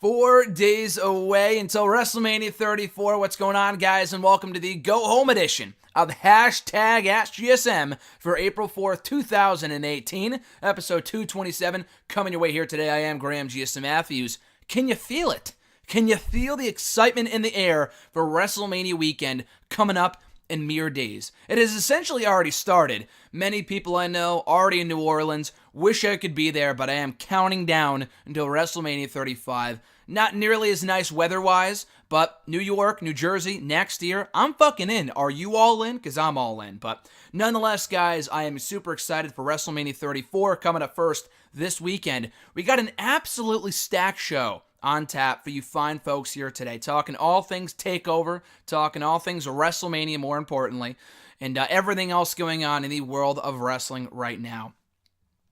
4 days away until WrestleMania 34. What's going on, guys? And welcome to the Go Home edition of hashtag AskGSM for April 4th, 2018, episode 227. Coming your way here today, I am Graham GSM Matthews. Can you feel it? Can you feel the excitement in the air for WrestleMania weekend coming up in mere days? It has essentially already started. Many people I know already in New Orleans. Wish I could be there, but I am counting down until WrestleMania 35. Not nearly as nice weather-wise, but New York, New Jersey, next year, I'm fucking in. Are you all in? Because I'm all in. But nonetheless, guys, I am super excited for WrestleMania 34 coming up first this weekend. We got an absolutely stacked show on tap for you fine folks here today. Talking all things TakeOver, talking all things WrestleMania more importantly, and everything else going on in the world of wrestling right now.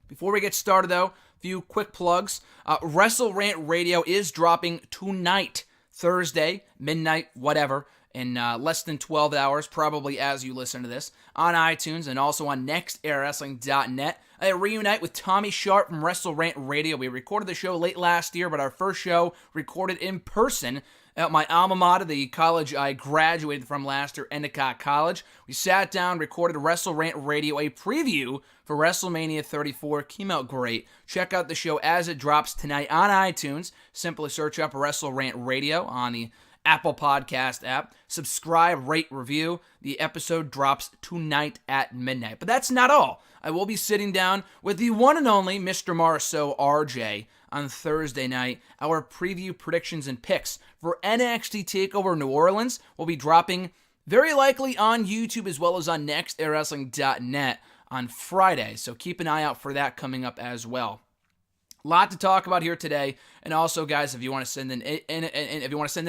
Before we get started, though, a few quick plugs. Wrestle Rant Radio is dropping tonight, Thursday, midnight, whatever, in less than 12 hours, probably as you listen to this, on iTunes and also on nextairwrestling.net. I reunite with Tommy Sharp from Wrestle Rant Radio. We recorded the show late last year, but our first show recorded in person at my alma mater, the college I graduated from last year, Endicott College. We sat down, recorded Wrestle Rant Radio, a preview for WrestleMania 34. Came out great. Check out the show as it drops tonight on iTunes. Simply search up Wrestle Rant Radio on the Apple Podcast app. Subscribe, rate, review. The episode drops tonight at midnight. But that's not all. I will be sitting down with the one and only Mr. Marceau RJ on Thursday night. Our preview, predictions, and picks for NXT TakeOver New Orleans will be dropping very likely on YouTube as well as on nextairwrestling.net on Friday. So keep an eye out for that coming up as well. Lot to talk about here today, and also, guys, if you want to send in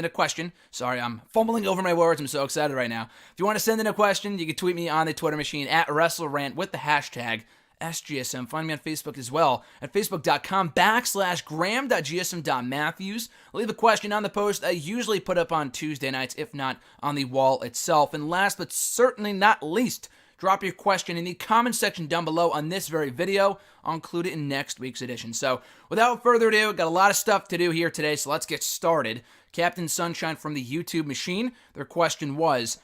a question, sorry, I'm fumbling over my words. I'm so excited right now. If you want to send in a question, you can tweet me on the Twitter machine at WrestleRant with the hashtag SGSM. Find me on Facebook as well at facebook.com/gram.gsm.matthews. Leave a question on the post I usually put up on Tuesday nights, if not on the wall itself. And last but certainly not least, drop your question in the comment section down below on this very video. I'll include it in next week's edition. So without further ado, got a lot of stuff to do here today, so let's get started. Captain Sunshine from the YouTube machine, their question was,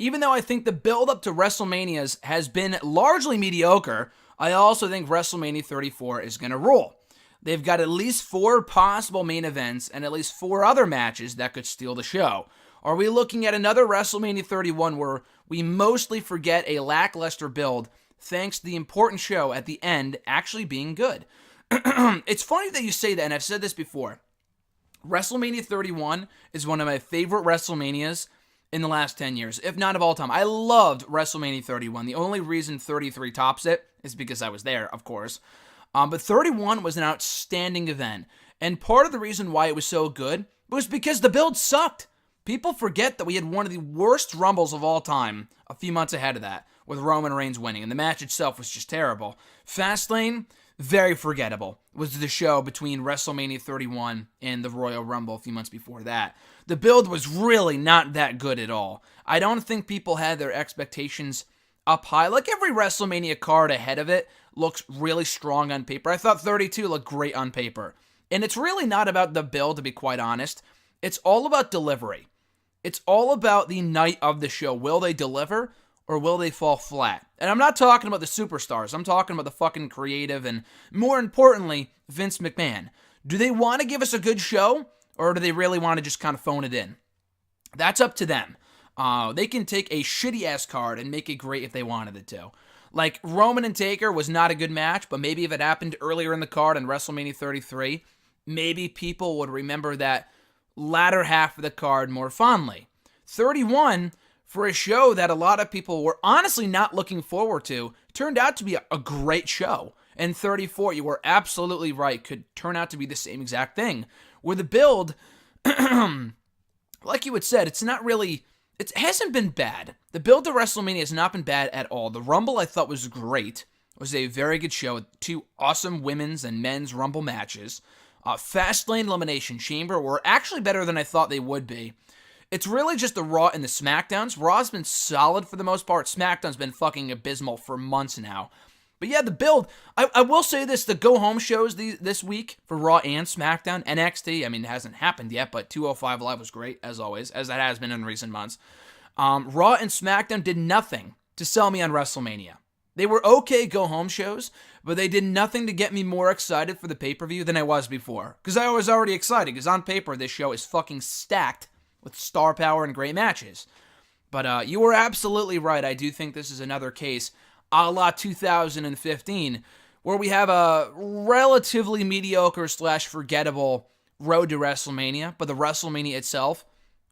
even though I think the build-up to WrestleManias has been largely mediocre, I also think WrestleMania 34 is going to rule. They've got at least 4 possible main events and at least 4 other matches that could steal the show. Are we looking at another WrestleMania 31 where we mostly forget a lackluster build thanks to the important show at the end actually being good? It's funny that you say that, and I've said this before. WrestleMania 31 is one of my favorite WrestleManias in the last 10 years, if not of all time. I loved WrestleMania 31. The only reason 33 tops it is because I was there, of course. But 31 was an outstanding event. And part of the reason why it was so good was because the build sucked. People forget that we had one of the worst Rumbles of all time a few months ahead of that, with Roman Reigns winning, and the match itself was just terrible. Fastlane, very forgettable, was the show between WrestleMania 31 and the Royal Rumble a few months before that. The build was really not that good at all. I don't think people had their expectations up high. Like every WrestleMania card ahead of it looks really strong on paper. I thought 32 looked great on paper. And it's really not about the build, to be quite honest. It's all about delivery. It's all about the night of the show. Will they deliver or will they fall flat? And I'm not talking about the superstars. I'm talking about the fucking creative and, more importantly, Vince McMahon. Do they want to give us a good show or do they really want to just kind of phone it in? That's up to them. They can take a shitty-ass card and make it great if they wanted it to. Like, Roman and Taker was not a good match, but maybe if it happened earlier in the card in WrestleMania 33, maybe people would remember that latter half of the card more fondly. 31, for a show that a lot of people were honestly not looking forward to, turned out to be a great show. And 34, you were absolutely right, could turn out to be the same exact thing. Where the build, like you had said, it hasn't been bad. The build to WrestleMania has not been bad at all. The Rumble I thought was great. It was a very good show with 2 awesome women's and men's Rumble matches. Fastlane Elimination Chamber were actually better than I thought they would be. It's really just the Raw and the SmackDowns. Raw's been solid for the most part. SmackDown's been fucking abysmal for months now. But yeah, the build, I will say this, the go-home shows this week for Raw and SmackDown, NXT, I mean, it hasn't happened yet, but 205 Live was great, as always, as that has been in recent months. Raw and SmackDown did nothing to sell me on WrestleMania. They were okay go-home shows, but they did nothing to get me more excited for the pay-per-view than I was before. Because I was already excited, because on paper, this show is fucking stacked with star power and great matches. But you were absolutely right. I do think this is another case, a la 2015, where we have a relatively mediocre / forgettable road to WrestleMania, but the WrestleMania itself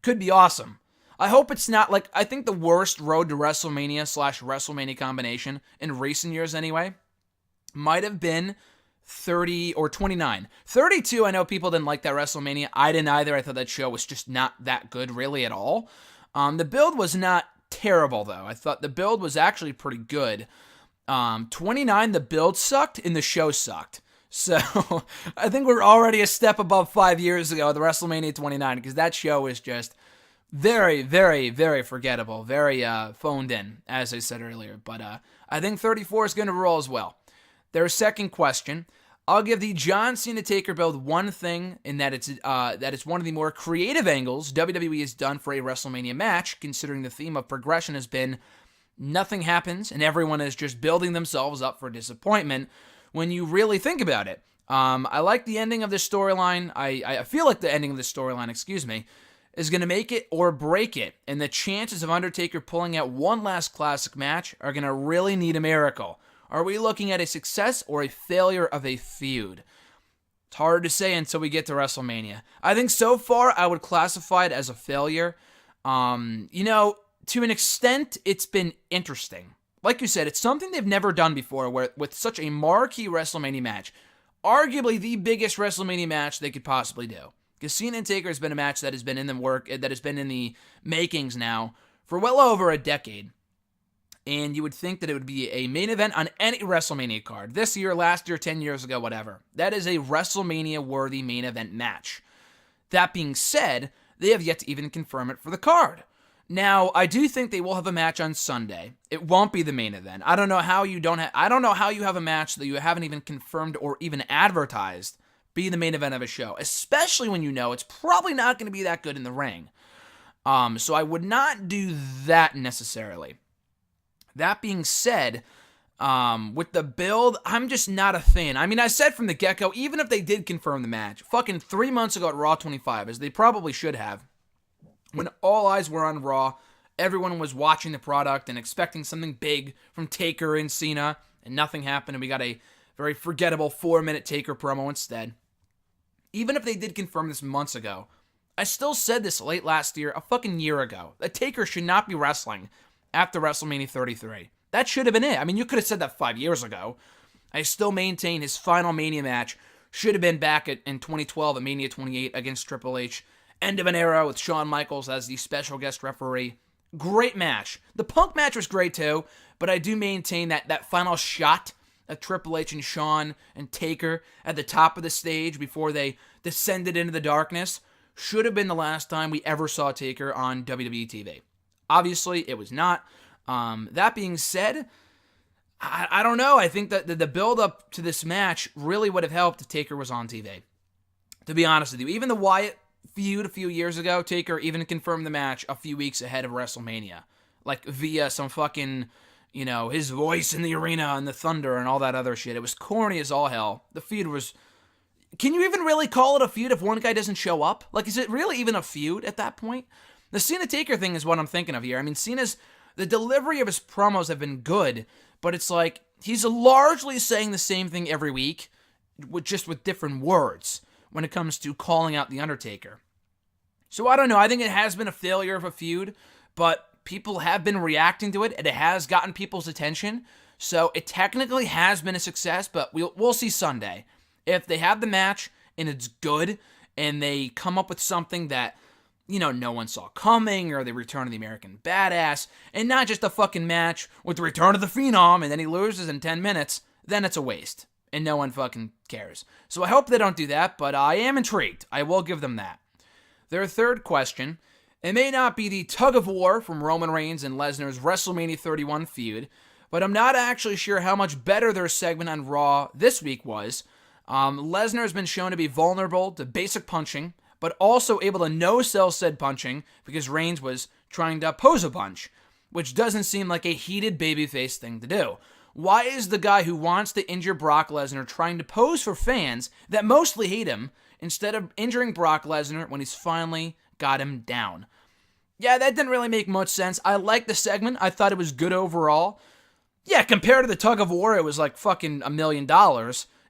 could be awesome. I hope it's not like, I think the worst road to WrestleMania / WrestleMania combination in recent years anyway might have been 30 or 29. 32, I know people didn't like that WrestleMania. I didn't either. I thought that show was just not that good really at all. The build was not terrible though. I thought the build was actually pretty good. 29, the build sucked and the show sucked. So I think we're already a step above 5 years ago, the WrestleMania 29, because that show is just very, very, very forgettable, very phoned in, as I said earlier. But I think 34 is going to roll as well. Their second question, I'll give the John Cena Taker build one thing, in that it's one of the more creative angles WWE has done for a WrestleMania match, considering the theme of progression has been nothing happens and everyone is just building themselves up for disappointment when you really think about it. I like the ending of this storyline. I feel like the ending of this storyline, is going to make it or break it, and the chances of Undertaker pulling out one last classic match are going to really need a miracle. Are we looking at a success or a failure of a feud? It's hard to say until we get to WrestleMania. I think so far I would classify it as a failure. To an extent, it's been interesting. Like you said, it's something they've never done before, where with such a marquee WrestleMania match, arguably the biggest WrestleMania match they could possibly do. Because Cena and Taker has been a match that has been in the makings now for well over a decade. And you would think that it would be a main event on any WrestleMania card. This year, last year, 10 years ago, whatever. That is a WrestleMania-worthy main event match. That being said, they have yet to even confirm it for the card. Now, I do think they will have a match on Sunday. It won't be the main event. I don't know how you have a match that you haven't even confirmed or even advertised be the main event of a show, especially when you know it's probably not going to be that good in the ring. So I would not do that necessarily. That being said, with the build, I'm just not a fan. I mean, I said from the get-go, even if they did confirm the match, fucking 3 months ago at Raw 25, as they probably should have, when all eyes were on Raw, everyone was watching the product and expecting something big from Taker and Cena, and nothing happened, and we got a very forgettable 4-minute Taker promo instead. Even if they did confirm this months ago, I still said this late last year, a fucking year ago, that Taker should not be wrestling after WrestleMania 33. That should have been it. I mean, you could have said that 5 years ago. I still maintain his final Mania match should have been back in 2012 at Mania 28 against Triple H. End of an era with Shawn Michaels as the special guest referee. Great match. The Punk match was great too, but I do maintain that final shot of Triple H and Shawn and Taker at the top of the stage before they descended into the darkness should have been the last time we ever saw Taker on WWE TV. Obviously, it was not. That being said, I don't know. I think that the build-up to this match really would have helped if Taker was on TV. To be honest with you, even the Wyatt feud a few years ago, Taker even confirmed the match a few weeks ahead of WrestleMania. Like via some fucking, his voice in the arena and the thunder and all that other shit. It was corny as all hell. The feud was... Can you even really call it a feud if one guy doesn't show up? Like, is it really even a feud at that point? The Cena-Taker thing is what I'm thinking of here. I mean, the delivery of his promos have been good, but it's like, he's largely saying the same thing every week, just with different words when it comes to calling out The Undertaker. So I don't know, I think it has been a failure of a feud, but people have been reacting to it, and it has gotten people's attention, so it technically has been a success, but we'll see Sunday. If they have the match, and it's good, and they come up with something that no one saw coming, or the return of the American Badass, and not just a fucking match with the return of the Phenom, and then he loses in 10 minutes, then it's a waste, and no one fucking cares. So I hope they don't do that, but I am intrigued. I will give them that. Their third question, it may not be the tug of war from Roman Reigns and Lesnar's WrestleMania 31 feud, but I'm not actually sure how much better their segment on Raw this week was. Lesnar has been shown to be vulnerable to basic punching, but also able to no-sell said punching because Reigns was trying to pose a punch, which doesn't seem like a heated babyface thing to do. Why is the guy who wants to injure Brock Lesnar trying to pose for fans that mostly hate him instead of injuring Brock Lesnar when he's finally got him down? Yeah, that didn't really make much sense. I liked the segment. I thought it was good overall. Yeah, compared to the tug of war, it was like fucking $1 million.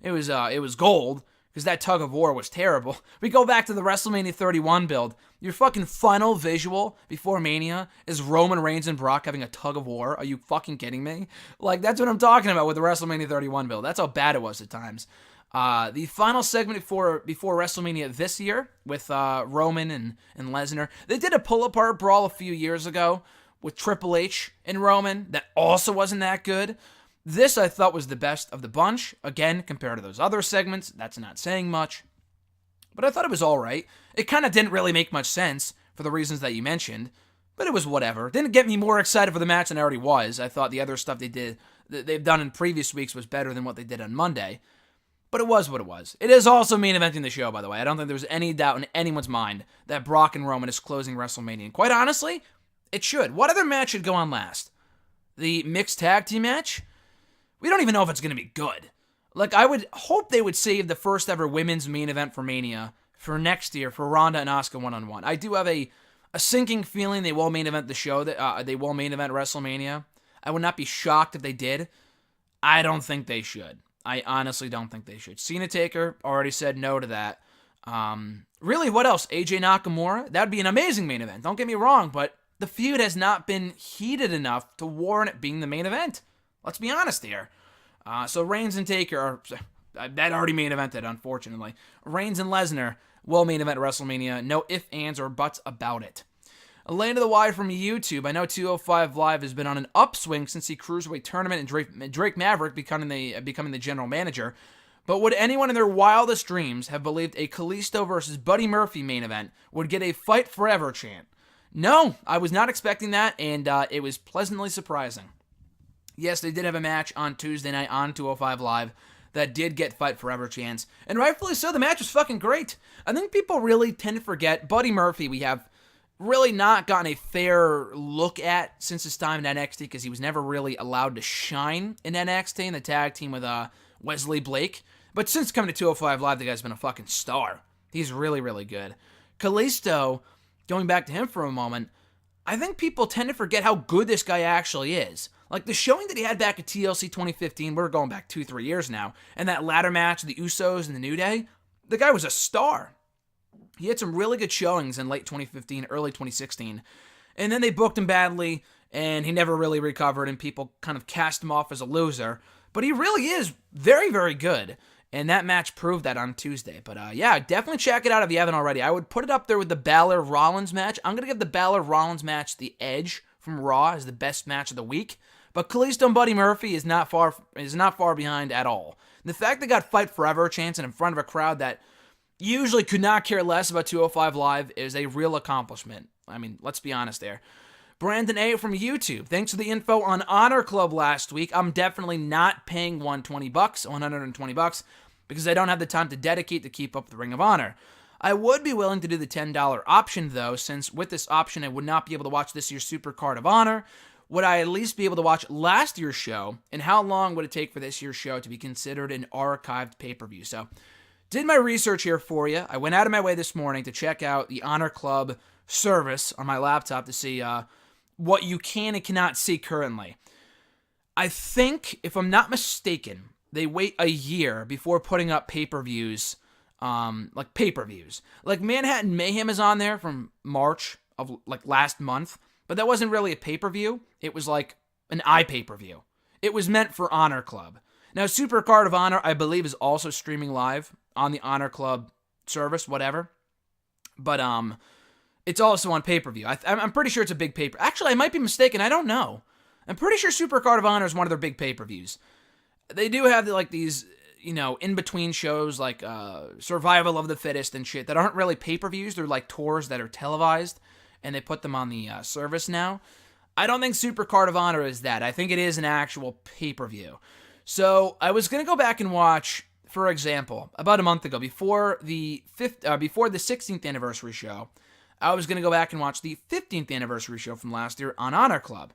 It was gold, because that tug of war was terrible. We go back to the WrestleMania 31 build. Your fucking final visual before Mania is Roman Reigns and Brock having a tug of war. Are you fucking kidding me? Like, that's what I'm talking about with the WrestleMania 31 build. That's how bad it was at times. The final segment before WrestleMania this year with Roman and Lesnar, they did a pull-apart brawl a few years ago with Triple H and Roman that also wasn't that good. This, I thought, was the best of the bunch. Again, compared to those other segments, that's not saying much. But I thought it was all right. It kind of didn't really make much sense for the reasons that you mentioned, but it was whatever. It didn't get me more excited for the match than I already was. I thought the other stuff they've done in previous weeks was better than what they did on Monday. But it was what it was. It is also main eventing the show, by the way. I don't think there's any doubt in anyone's mind that Brock and Roman is closing WrestleMania. And quite honestly, it should. What other match should go on last? The mixed tag team match? We don't even know if it's going to be good. Like, I would hope they would save the first ever women's main event for Mania for next year for Ronda and Asuka one-on-one. I do have a sinking feeling they will main event the show, that they will main event WrestleMania. I would not be shocked if they did. I don't think they should. I honestly don't think they should. Cena Taker already said no to that. Really, what else? AJ Nakamura? That would be an amazing main event. Don't get me wrong, but the feud has not been heated enough to warrant it being the main event. Let's be honest here. So Reigns and Taker are... That already main evented, unfortunately. Reigns and Lesnar will main event WrestleMania. No ifs, ands, or buts about it. A lane to the wire from YouTube. I know 205 Live has been on an upswing since the Cruiserweight tournament and Drake Maverick becoming the general manager. But would anyone in their wildest dreams have believed a Kalisto versus Buddy Murphy main event would get a Fight Forever chant? No, I was not expecting that, and it was pleasantly surprising. Yes, they did have a match on Tuesday night on 205 Live that did get Fight Forever chants, and rightfully so. The match was fucking great. I think people really tend to forget Buddy Murphy. We have really not gotten a fair look at since his time in NXT because he was never really allowed to shine in NXT in the tag team with Wesley Blake. But since coming to 205 Live, the guy's been a fucking star. He's really, really good. Kalisto, going back to him for a moment, I think people tend to forget how good this guy actually is. Like, the showing that he had back at TLC 2015, we're going back 2-3 years now, and that ladder match, the Usos and the New Day, the guy was a star. He had some really good showings in late 2015, early 2016, and then they booked him badly, and he never really recovered, and people kind of cast him off as a loser. But he really is very, very good, and that match proved that on Tuesday. But yeah, definitely check it out if you haven't already. I would put it up there with the Balor-Rollins match. I'm going to give the Balor-Rollins match the edge from Raw as the best match of the week. But Kalisto and Buddy Murphy is not far behind at all. And the fact they got Fight Forever chants in front of a crowd that usually could not care less about 205 Live is a real accomplishment. I mean, let's be honest there. Brandon A. from YouTube. Thanks for the info on Honor Club last week. I'm definitely not paying $120 because I don't have the time to dedicate to keep up the Ring of Honor. I would be willing to do the $10 option though, since with this option I would not be able to watch this year's Super Card of Honor. Would I at least be able to watch last year's show? And how long would it take for this year's show to be considered an archived pay-per-view? So, did my research here for you. I went out of my way this morning to check out the Honor Club service on my laptop to see what you can and cannot see currently. I think, if I'm not mistaken, they wait a year before putting up pay-per-views, like pay-per-views. Like Manhattan Mayhem is on there from March of like last month. But that wasn't really a pay-per-view. It was like an iPay-per-view. It was meant for Honor Club. Now, Super Card of Honor, I believe, is also streaming live on the Honor Club service, whatever. But it's also on pay-per-view. I'm pretty sure it's a big pay-per. Actually, I might be mistaken. I don't know. I'm pretty sure Super Card of Honor is one of their big pay-per-views. They do have like these, in-between shows like Survival of the Fittest and shit that aren't really pay-per-views. They're like tours that are televised. And they put them on the service now. I don't think Super Card of Honor is that. I think it is an actual pay-per-view. So I was going to go back and watch, for example, about a month ago, before the 16th anniversary show, I was going to go back and watch the 15th anniversary show from last year on Honor Club.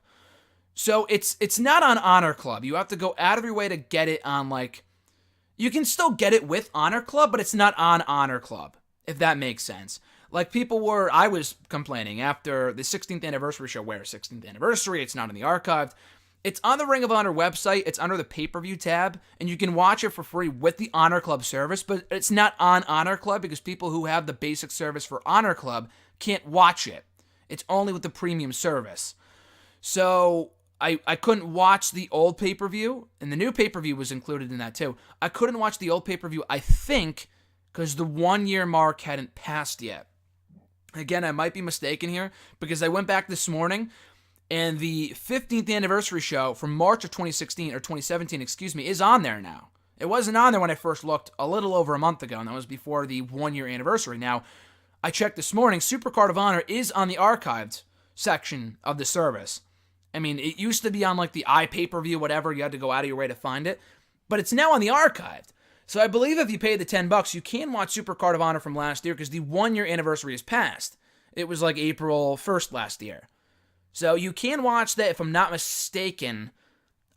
So it's not on Honor Club. You have to go out of your way to get it on, like, you can still get it with Honor Club, but it's not on Honor Club, if that makes sense. Like, I was complaining after the 16th anniversary show, where 16th anniversary, it's not in the archived. It's on the Ring of Honor website, it's under the pay-per-view tab, and you can watch it for free with the Honor Club service, but it's not on Honor Club because people who have the basic service for Honor Club can't watch it. It's only with the premium service. So I couldn't watch the old pay-per-view, and the new pay-per-view was included in that too. I couldn't watch the old pay-per-view, I think, because the 1-year mark hadn't passed yet. Again, I might be mistaken here, because I went back this morning, and the 15th anniversary show from March of 2017, is on there now. It wasn't on there when I first looked a little over a month ago, and that was before the 1-year anniversary. Now, I checked this morning, Super Card of Honor is on the archived section of the service. I mean, it used to be on, like, the iPay-per-view, whatever, you had to go out of your way to find it, but it's now on the archived. So I believe if you pay the $10, you can watch Super Card of Honor from last year because the 1-year anniversary is passed. It was like April 1st last year. So you can watch that, if I'm not mistaken,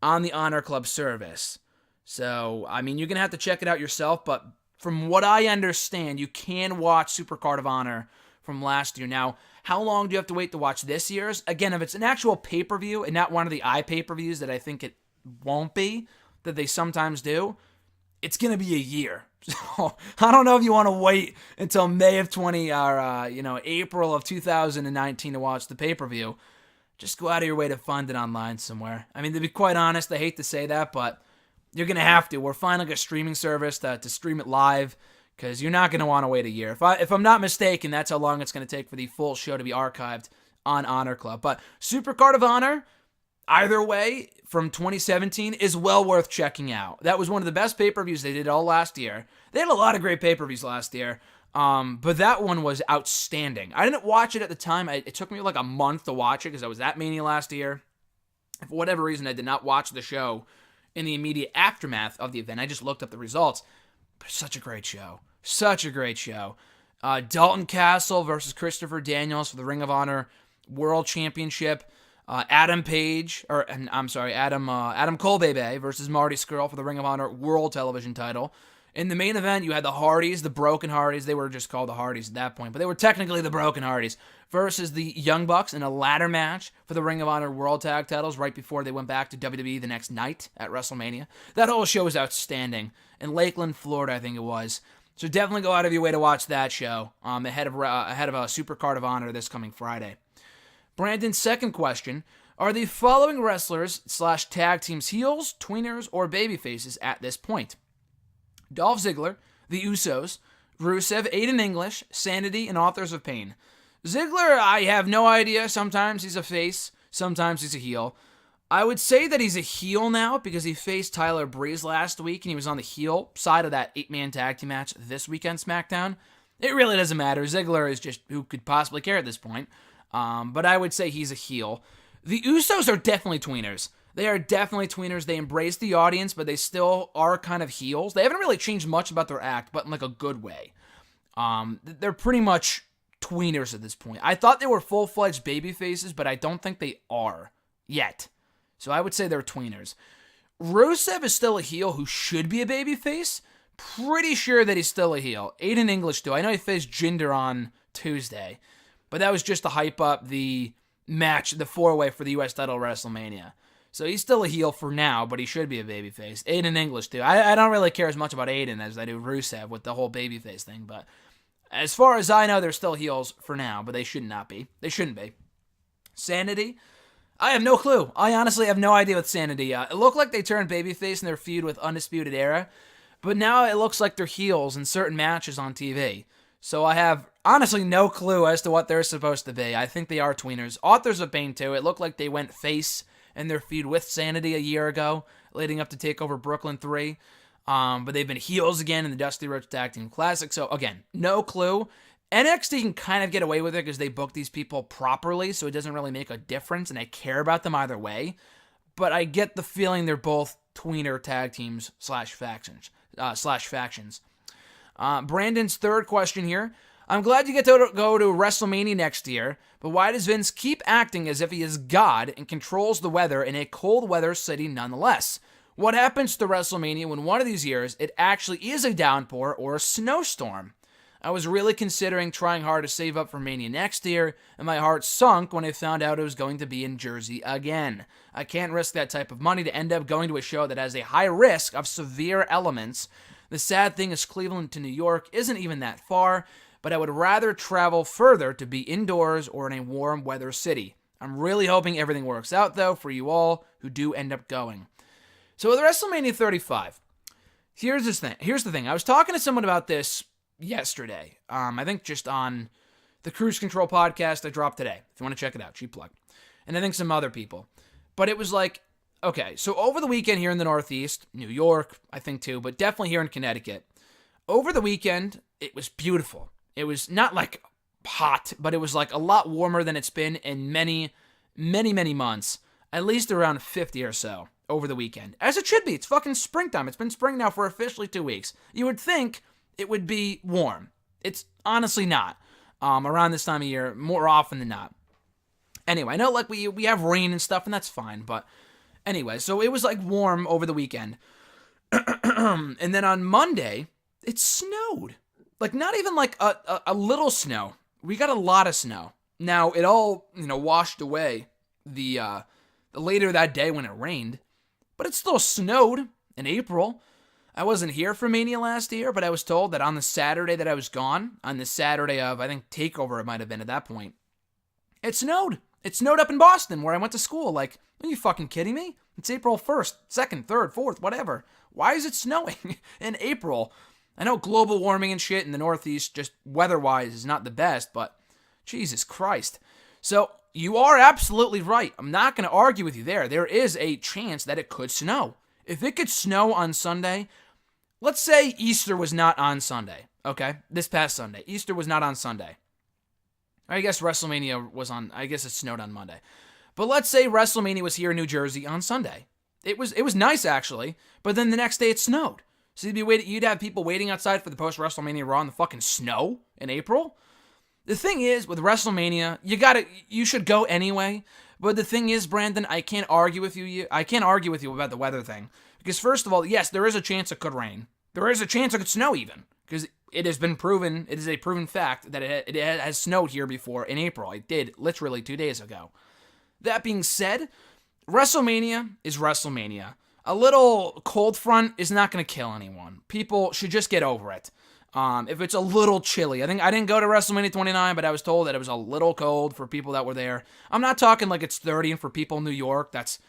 on the Honor Club service. So, I mean, you're going to have to check it out yourself, but from what I understand, you can watch Super Card of Honor from last year. Now, how long do you have to wait to watch this year's? Again, if it's an actual pay-per-view and not one of the iPay-per-views that I think it won't be, that they sometimes do, it's going to be a year. So I don't know if you want to wait until May of April of 2019 to watch the pay-per-view. Just go out of your way to find it online somewhere. I mean, to be quite honest, I hate to say that, but you're going to have to. We're finding a streaming service to stream it live, because you're not going to want to wait a year. If I'm not mistaken, that's how long it's going to take for the full show to be archived on Honor Club. But Super Card of Honor, either way, from 2017 is well worth checking out. That was one of the best pay-per-views they did all last year. They had a lot of great pay-per-views last year, but that one was outstanding. I didn't watch it at the time. It took me like a month to watch it because I was at Mania last year. For whatever reason, I did not watch the show in the immediate aftermath of the event. I just looked up the results. But such a great show. Such a great show. Dalton Castle versus Christopher Daniels for the Ring of Honor World Championship. Adam Cole versus Marty Scurll for the Ring of Honor World Television title. In the main event, you had the Hardys, the Broken Hardys. They were just called the Hardys at that point, but they were technically the Broken Hardys versus the Young Bucks in a ladder match for the Ring of Honor World Tag titles right before they went back to WWE the next night at WrestleMania. That whole show was outstanding. In Lakeland, Florida, I think it was. So definitely go out of your way to watch that show ahead of a Super Card of Honor this coming Friday. Brandon's second question: are the following wrestlers / tag teams heels, tweeners, or babyfaces at this point? Dolph Ziggler, The Usos, Rusev, Aiden English, Sanity, and Authors of Pain. Ziggler, I have no idea. Sometimes he's a face, sometimes he's a heel. I would say that he's a heel now because he faced Tyler Breeze last week and he was on the heel side of that 8-man tag team match this weekend SmackDown. It really doesn't matter. Ziggler is just who could possibly care at this point. But I would say he's a heel. The Usos are definitely tweeners. They are definitely tweeners. They embrace the audience, but they still are kind of heels. They haven't really changed much about their act, but in like a good way. They're pretty much tweeners at this point. I thought they were full-fledged baby faces, but I don't think they are yet. So I would say they're tweeners. Rusev is still a heel who should be a baby face. Pretty sure that he's still a heel. Aiden English, too. I know he faced Jinder on Tuesday, but that was just to hype up the match, the 4-way for the U.S. title at WrestleMania. So he's still a heel for now, but he should be a babyface. Aiden English, too. I don't really care as much about Aiden as I do Rusev with the whole babyface thing, but as far as I know, they're still heels for now, but they should not be. They shouldn't be. Sanity? I have no clue. I honestly have no idea with Sanity. It looked like they turned babyface in their feud with Undisputed Era, but now it looks like they're heels in certain matches on TV. So I have honestly no clue as to what they're supposed to be. I think they are tweeners. Authors of Pain, too. It looked like they went face in their feud with Sanity a year ago, leading up to TakeOver Brooklyn 3. But they've been heels again in the Dusty Rhodes Tag Team Classic. So, again, no clue. NXT can kind of get away with it because they book these people properly, so it doesn't really make a difference, and I care about them either way. But I get the feeling they're both tweener tag teams slash factions. Brandon's third question here. I'm glad you get to go to WrestleMania next year, but why does Vince keep acting as if he is God and controls the weather in a cold weather city nonetheless? What happens to WrestleMania when one of these years it actually is a downpour or a snowstorm? I was really considering trying hard to save up for Mania next year, and my heart sunk when I found out it was going to be in Jersey again. I can't risk that type of money to end up going to a show that has a high risk of severe elements. The sad thing is Cleveland to New York isn't even that far, but I would rather travel further to be indoors or in a warm weather city. I'm really hoping everything works out, though, for you all who do end up going. So with WrestleMania 35, here's the thing. I was talking to someone about this yesterday. I think just on the Cruise Control podcast I dropped today. If you want to check it out, cheap plug. And I think some other people. But it was like, okay, so over the weekend here in the Northeast, New York, I think too, but definitely here in Connecticut, over the weekend, it was beautiful. It was not like hot, but it was like a lot warmer than it's been in many, many, many months. At least around 50 or so over the weekend. As it should be. It's fucking springtime. It's been spring now for officially 2 weeks. You would think it would be warm. It's honestly not. Around this time of year, more often than not. Anyway, I know like we have rain and stuff, and that's fine, but anyway, so it was like warm over the weekend. And then on Monday, it snowed. Like not even like a little snow. We got a lot of snow. Now, it all, washed away the later that day when it rained, but it still snowed in April. I wasn't here for Mania last year, but I was told that on the Saturday that I was gone, on the Saturday of, I think, TakeOver it might have been at that point, it snowed. It snowed up in Boston, where I went to school. Like, are you fucking kidding me? It's April 1st, 2nd, 3rd, 4th, whatever. Why is it snowing in April? I know global warming and shit in the Northeast, just weather-wise, is not the best, but Jesus Christ. So, you are absolutely right. I'm not going to argue with you there. There is a chance that it could snow. If it could snow on Sunday, let's say Easter was not on Sunday, okay? This past Sunday. Easter was not on Sunday. I guess WrestleMania was on, I guess it snowed on Monday. But let's say WrestleMania was here in New Jersey on Sunday. It was nice, actually, but then the next day it snowed. So you'd have people waiting outside for the post-WrestleMania Raw in the fucking snow in April. The thing is, with WrestleMania, you should go anyway. But the thing is, Brandon, I can't argue with you about the weather thing. Because first of all, yes, there is a chance it could rain. There is a chance it could snow even. Because it has been proven, it is a proven fact that it has snowed here before in April. It did, literally 2 days ago. That being said, WrestleMania is WrestleMania. A little cold front is not going to kill anyone. People should just get over it. If it's a little chilly. I didn't go to WrestleMania 29, but I was told that it was a little cold for people that were there. I'm not talking like it's 30, and for people in New York, that's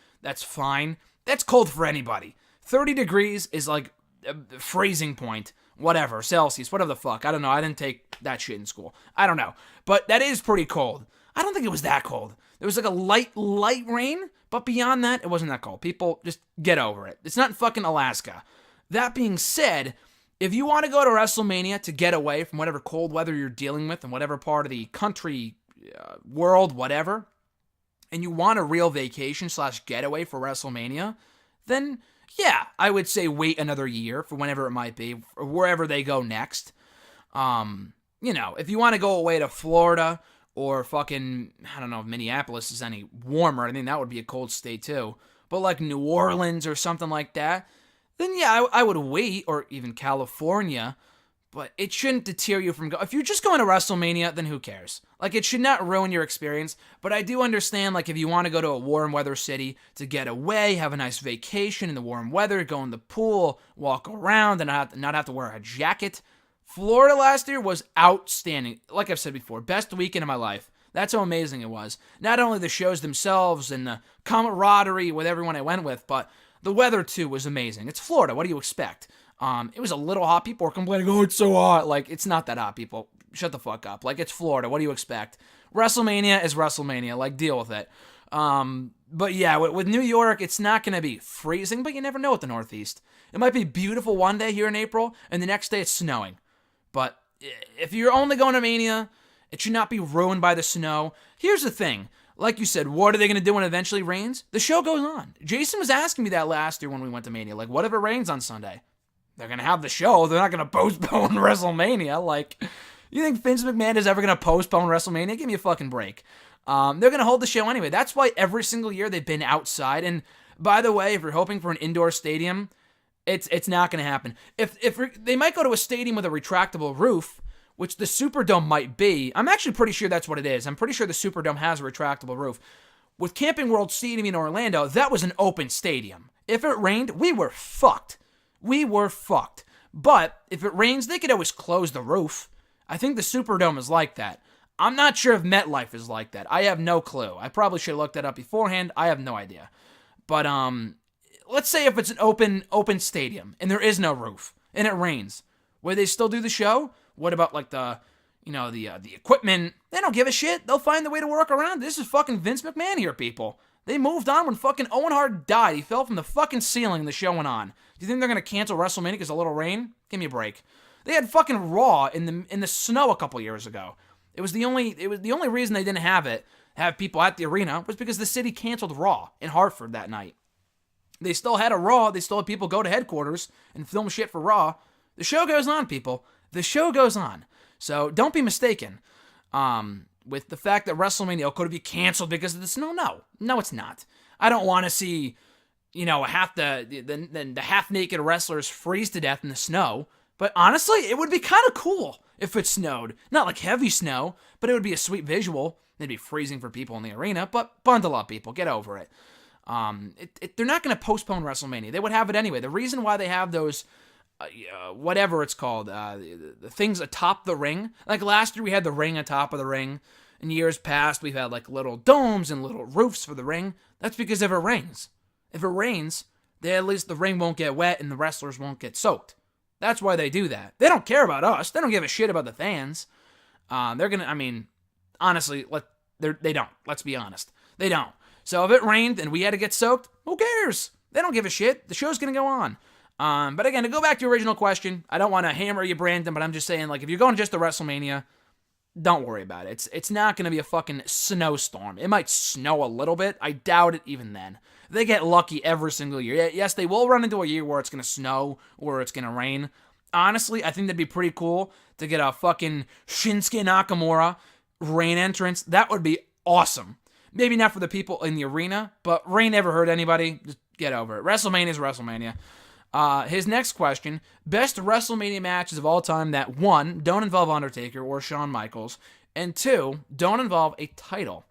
fine. That's cold for anybody. 30 degrees is like a phrasing point. Whatever, Celsius, whatever the fuck. I don't know. I didn't take that shit in school. I don't know. But that is pretty cold. I don't think it was that cold. There was like a light rain, but beyond that, it wasn't that cold. People, just get over it. It's not fucking Alaska. That being said, if you want to go to WrestleMania to get away from whatever cold weather you're dealing with in whatever part of the country, world, whatever, and you want a real vacation / getaway for WrestleMania, then yeah, I would say wait another year for whenever it might be, or wherever they go next. If you want to go away to Florida or fucking, I don't know if Minneapolis is any warmer. I think that would be a cold state too. But like New Orleans or something like that, then yeah, I would wait, or even California. But it shouldn't deter you from if you're just going to WrestleMania, then who cares? Like, it should not ruin your experience. But I do understand, like, if you want to go to a warm weather city to get away, have a nice vacation in the warm weather, go in the pool, walk around, and not have to wear a jacket. Florida last year was outstanding. Like I've said before, best weekend of my life. That's how amazing it was. Not only the shows themselves and the camaraderie with everyone I went with, but the weather, too, was amazing. It's Florida. What do you expect? It was a little hot. People were complaining, oh, it's so hot. Like, it's not that hot, people. Shut the fuck up. Like, it's Florida. What do you expect? WrestleMania is WrestleMania. Like, deal with it. But yeah, with New York, it's not going to be freezing, but you never know with the Northeast. It might be beautiful one day here in April, and the next day it's snowing. But if you're only going to Mania, it should not be ruined by the snow. Here's the thing. Like you said, what are they going to do when it eventually rains? The show goes on. Jason was asking me that last year when we went to Mania. Like, what if it rains on Sunday? They're going to have the show. They're not going to postpone WrestleMania. Like, you think Vince McMahon is ever going to postpone WrestleMania? Give me a fucking break. They're going to hold the show anyway. That's why every single year they've been outside. And by the way, if you're hoping for an indoor stadium, it's not going to happen. If they might go to a stadium with a retractable roof, which the Superdome might be. I'm actually pretty sure that's what it is. I'm pretty sure the Superdome has a retractable roof. With Camping World Stadium in Orlando, that was an open stadium. If it rained, we were fucked. We were fucked. But if it rains, they could always close the roof. I think the Superdome is like that. I'm not sure if MetLife is like that. I have no clue. I probably should have looked that up beforehand. I have no idea. But let's say if it's an open stadium and there is no roof and it rains, will they still do the show? What about like the equipment? They don't give a shit. They'll find the way to work around. This is fucking Vince McMahon here, people. They moved on when fucking Owen Hart died. He fell from the fucking ceiling and the show went on. Do you think they're gonna cancel WrestleMania because of a little rain? Give me a break. They had fucking Raw in the snow a couple years ago. It was the only reason they didn't have people at the arena was because the city canceled Raw in Hartford that night. They still had a Raw. They still had people go to headquarters and film shit for Raw. The show goes on, people. The show goes on. So don't be mistaken with the fact that WrestleMania could be canceled because of the snow. No, it's not. I don't want to see, half the half-naked wrestlers freeze to death in the snow. But honestly, it would be kind of cool if it snowed. Not like heavy snow, but it would be a sweet visual. They'd be freezing for people in the arena, but bundle up, people. Get over it. They're not going to postpone WrestleMania. They would have it anyway. The reason why they have those whatever it's called, the things atop the ring. Like last year we had the ring atop of the ring. In years past we've had like little domes and little roofs for the ring. That's because if it rains. If it rains, then at least the ring won't get wet and the wrestlers won't get soaked. That's why they do that. They don't care about us. They don't give a shit about the fans. Honestly, they don't. Let's be honest. They don't. So if it rained and we had to get soaked, who cares? They don't give a shit. The show's going to go on. But again, to go back to your original question, I don't want to hammer you, Brandon, but I'm just saying, like, if you're going just to WrestleMania, don't worry about it. It's not going to be a fucking snowstorm. It might snow a little bit. I doubt it even then. They get lucky every single year. Yes, they will run into a year where it's going to snow or it's going to rain. Honestly, I think that'd be pretty cool to get a fucking Shinsuke Nakamura rain entrance. That would be awesome. Maybe not for the people in the arena, but rain never hurt anybody. Just get over it. WrestleMania is WrestleMania. His next question, best WrestleMania matches of all time that 1, don't involve Undertaker or Shawn Michaels, and 2, don't involve a title.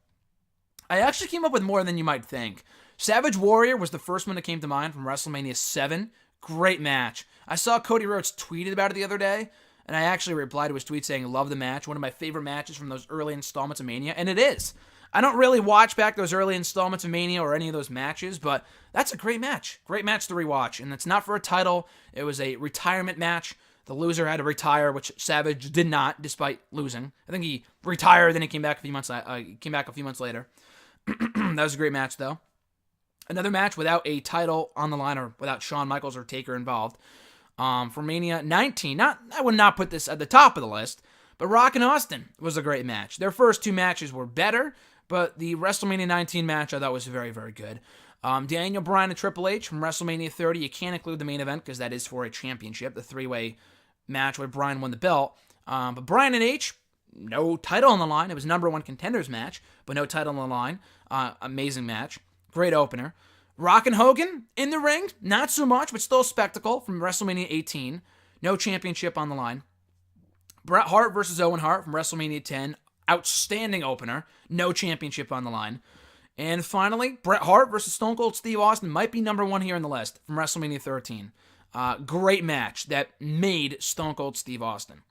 I actually came up with more than you might think. Savage Warrior was the first one that came to mind from WrestleMania 7. Great match. I saw Cody Rhodes tweeted about it the other day, and I actually replied to his tweet saying, love the match, one of my favorite matches from those early installments of Mania, and it is. I don't really watch back those early installments of Mania or any of those matches, but that's a great match. Great match to rewatch. And it's not for a title. It was a retirement match. The loser had to retire, which Savage did not, despite losing. I think he retired, then he came back a few months later. That was a great match, though. Another match without a title on the line or without Shawn Michaels or Taker involved. For Mania 19, I would not put this at the top of the list, but Rock and Austin was a great match. Their first 2 matches were better, but the WrestleMania 19 match I thought was very, very good. Daniel Bryan and Triple H from WrestleMania 30. You can't include the main event because that is for a championship, the 3-way match where Bryan won the belt. But Bryan and H, no title on the line. It was number 1 contenders match, but no title on the line. Amazing match. Great opener. Rock and Hogan in the ring. Not so much, but still a spectacle from WrestleMania 18. No championship on the line. Bret Hart versus Owen Hart from WrestleMania 10. Outstanding opener. No championship on the line. And finally, Bret Hart versus Stone Cold Steve Austin might be number 1 here on the list from WrestleMania 13. Great match that made Stone Cold Steve Austin.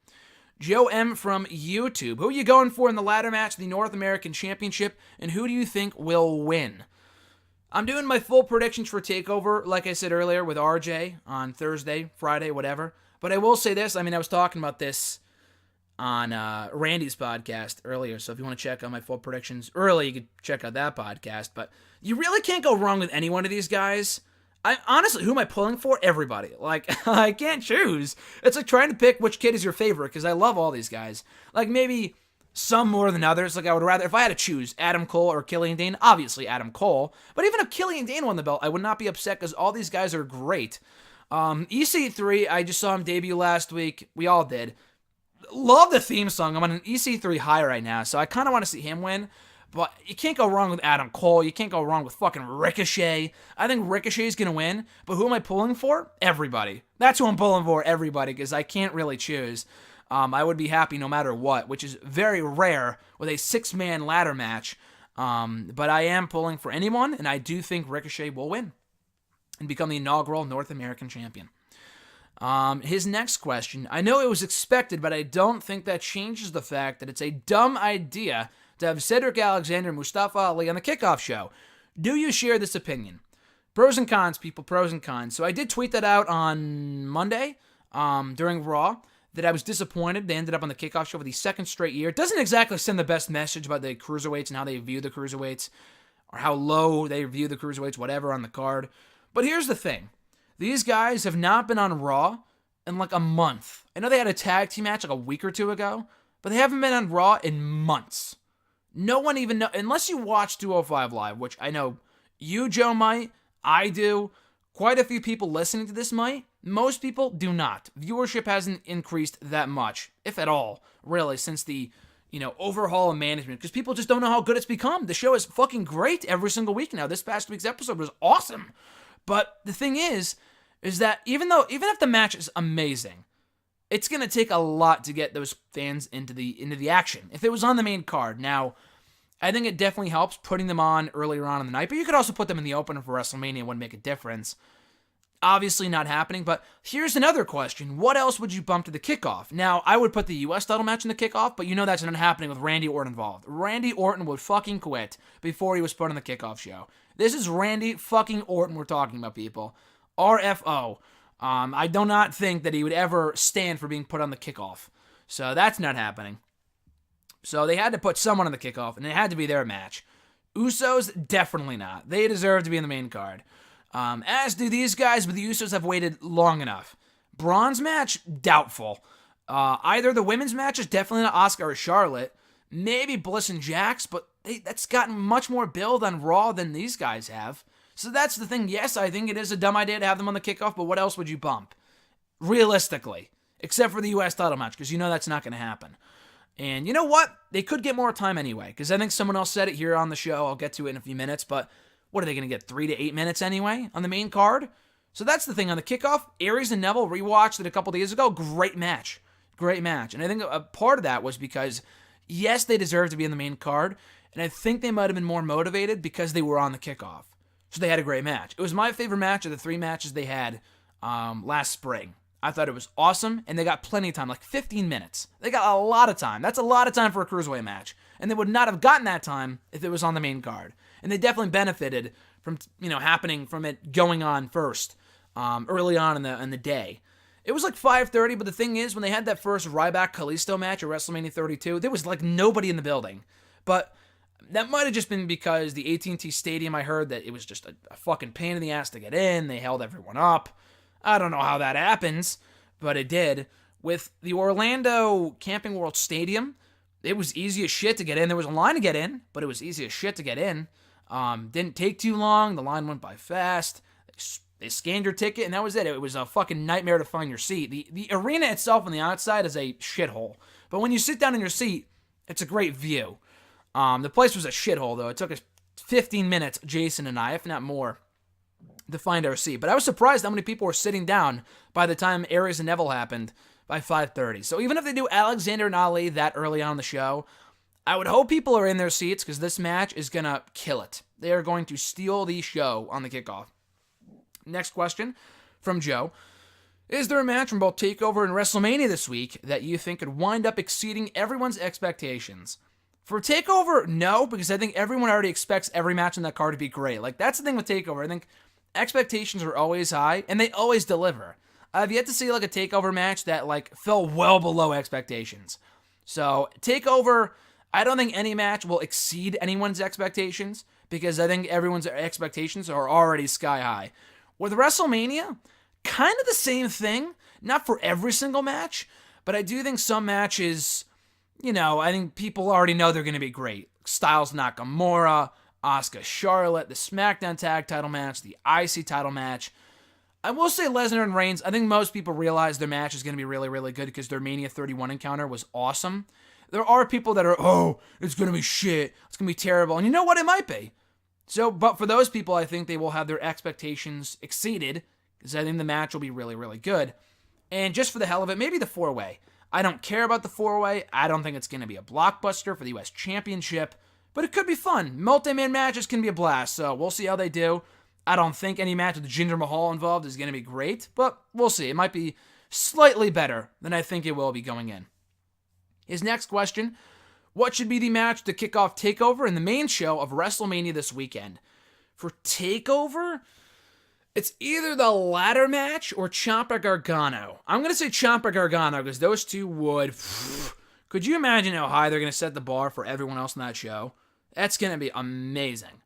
Joe M. from YouTube. Who are you going for in the ladder match, the North American Championship, and who do you think will win? I'm doing my full predictions for TakeOver, like I said earlier, with RJ on Thursday, Friday, whatever. But I will say this. I was talking about this on Randy's podcast earlier, so if you want to check out my full predictions early, you could check out that podcast. But you really can't go wrong with any one of these guys. Honestly, who am I pulling for? Everybody. Like, I can't choose. It's like trying to pick which kid is your favorite, because I love all these guys. Like, maybe some more than others. Like, I would rather, if I had to choose Adam Cole or Killian Dane, obviously Adam Cole. But even if Killian Dane won the belt, I would not be upset, because all these guys are great. EC3, I just saw him debut last week. We all did. Love the theme song. I'm on an EC3 high right now, so I kind of want to see him win. But you can't go wrong with Adam Cole. You can't go wrong with fucking Ricochet. I think Ricochet's going to win. But who am I pulling for? Everybody. That's who I'm pulling for, everybody, because I can't really choose. I would be happy no matter what, which is very rare with a 6-man ladder match. But I am pulling for anyone, and I do think Ricochet will win and become the inaugural North American champion. His next question. I know it was expected, but I don't think that changes the fact that it's a dumb idea to have Cedric Alexander and Mustafa Ali on the kickoff show. Do you share this opinion? Pros and cons, people, pros and cons. So I did tweet that out on Monday during Raw, that I was disappointed they ended up on the kickoff show for the second straight year. It doesn't exactly send the best message about the cruiserweights and how they view the cruiserweights, or how low they view the cruiserweights, whatever, on the card. But here's the thing. These guys have not been on Raw in like a month. I know they had a tag team match like a week or two ago, but they haven't been on Raw in months. No one even knows, unless you watch 205 Live, which I know you, Joe, might. I do. Quite a few people listening to this might. Most people do not. Viewership hasn't increased that much, if at all, really, since the, overhaul of management, because people just don't know how good it's become. The show is fucking great every single week now. This past week's episode was awesome. But the thing is that even if the match is amazing, it's going to take a lot to get those fans into the action. If it was on the main card, now, I think it definitely helps putting them on earlier on in the night, but you could also put them in the opener for WrestleMania. It wouldn't make a difference. Obviously not happening, but here's another question. What else would you bump to the kickoff? Now, I would put the U.S. title match in the kickoff, but that's not happening with Randy Orton involved. Randy Orton would fucking quit before he was put on the kickoff show. This is Randy fucking Orton we're talking about, people. RFO. I do not think that he would ever stand for being put on the kickoff. So that's not happening. So they had to put someone on the kickoff, and it had to be their match. Usos, definitely not. They deserve to be in the main card. As do these guys, but the Usos have waited long enough. Bronze match, doubtful. Either the women's match is definitely not Asuka or Charlotte. Maybe Bliss and Jax, but that's gotten much more build on Raw than these guys have. So that's the thing. Yes, I think it is a dumb idea to have them on the kickoff, but what else would you bump? Realistically. Except for the U.S. title match, because that's not going to happen. And you know what? They could get more time anyway, because I think someone else said it here on the show. I'll get to it in a few minutes, but what are they going to get, 3 to 8 minutes anyway on the main card? So that's the thing. On the kickoff, Aries and Neville rewatched it a couple days ago. Great match. Great match. And I think a part of that was because, yes, they deserve to be in the main card, and I think they might have been more motivated because they were on the kickoff. So they had a great match. It was my favorite match of the 3 matches they had last spring. I thought it was awesome, and they got plenty of time, like 15 minutes. They got a lot of time. That's a lot of time for a cruiserweight match. And they would not have gotten that time if it was on the main card. And they definitely benefited from, happening from it going on first, early on in the day. It was like 5:30, but the thing is, when they had that first Ryback-Kalisto match at WrestleMania 32, there was like nobody in the building. But that might have just been because the AT&T Stadium, I heard that it was just a fucking pain in the ass to get in. They held everyone up. I don't know how that happens, but it did. With the Orlando Camping World Stadium, it was easy as shit to get in. There was a line to get in, but it was easy as shit to get in. Didn't take too long. The line went by fast. They scanned your ticket, and that was it. It was a fucking nightmare to find your seat. The arena itself on the outside is a shithole. But when you sit down in your seat, it's a great view. The place was a shithole, though. It took us 15 minutes, Jason and I, if not more, to find our seat. But I was surprised how many people were sitting down by the time Aries and Neville happened by 5:30. So even if they do Alexander and Ali that early on in the show, I would hope people are in their seats, because this match is going to kill it. They are going to steal the show on the kickoff. Next question from Joe. Is there a match from both TakeOver and WrestleMania this week that you think could wind up exceeding everyone's expectations? For TakeOver, no, because I think everyone already expects every match on that card to be great. Like, that's the thing with TakeOver. I think expectations are always high, and they always deliver. I've yet to see, like, a TakeOver match that, like, fell well below expectations. So, TakeOver, I don't think any match will exceed anyone's expectations, because I think everyone's expectations are already sky high. With WrestleMania, kind of the same thing. Not for every single match, but I do think some matches, I think people already know they're going to be great. Styles Nakamura, Asuka Charlotte, the SmackDown Tag Title match, the IC title match. I will say Lesnar and Reigns, I think most people realize their match is going to be really, really good because their Mania 31 encounter was awesome. There are people that are, it's going to be shit. It's going to be terrible. And you know what? It might be. But for those people, I think they will have their expectations exceeded because I think the match will be really, really good. And just for the hell of it, maybe the 4-way. I don't care about the 4-way. I don't think it's going to be a blockbuster for the U.S. Championship, but it could be fun. Multi-man matches can be a blast, so we'll see how they do. I don't think any match with Jinder Mahal involved is going to be great, but we'll see. It might be slightly better than I think it will be going in. His next question, what should be the match to kick off TakeOver in the main show of WrestleMania this weekend? For TakeOver, it's either the ladder match or Ciampa Gargano. I'm going to say Ciampa Gargano because those two would... Could you imagine how high they're going to set the bar for everyone else in that show? That's going to be amazing.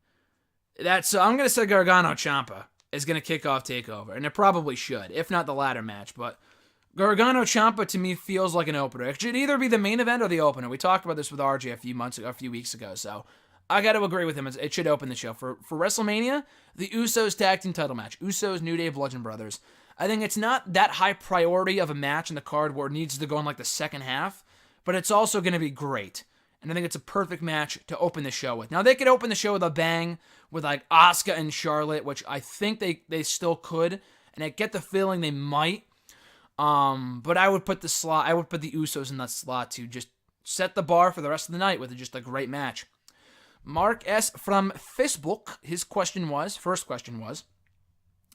So I'm going to say Gargano Ciampa is going to kick off TakeOver, and it probably should, if not the ladder match, but Gargano Ciampa to me feels like an opener. It should either be the main event or the opener. We talked about this with RJ a few weeks ago, so I got to agree with him. It should open the show. For WrestleMania, the Usos tag team title match. Usos, New Day, Bludgeon Brothers. I think it's not that high priority of a match in the card where it needs to go in like the second half, but it's also going to be great. And I think it's a perfect match to open the show with. Now, they could open the show with a bang with like Asuka and Charlotte, which I think they still could, and I get the feeling they might. But I would put the Usos in that slot to just set the bar for the rest of the night with just a great match. Mark S. from Facebook, his first question was,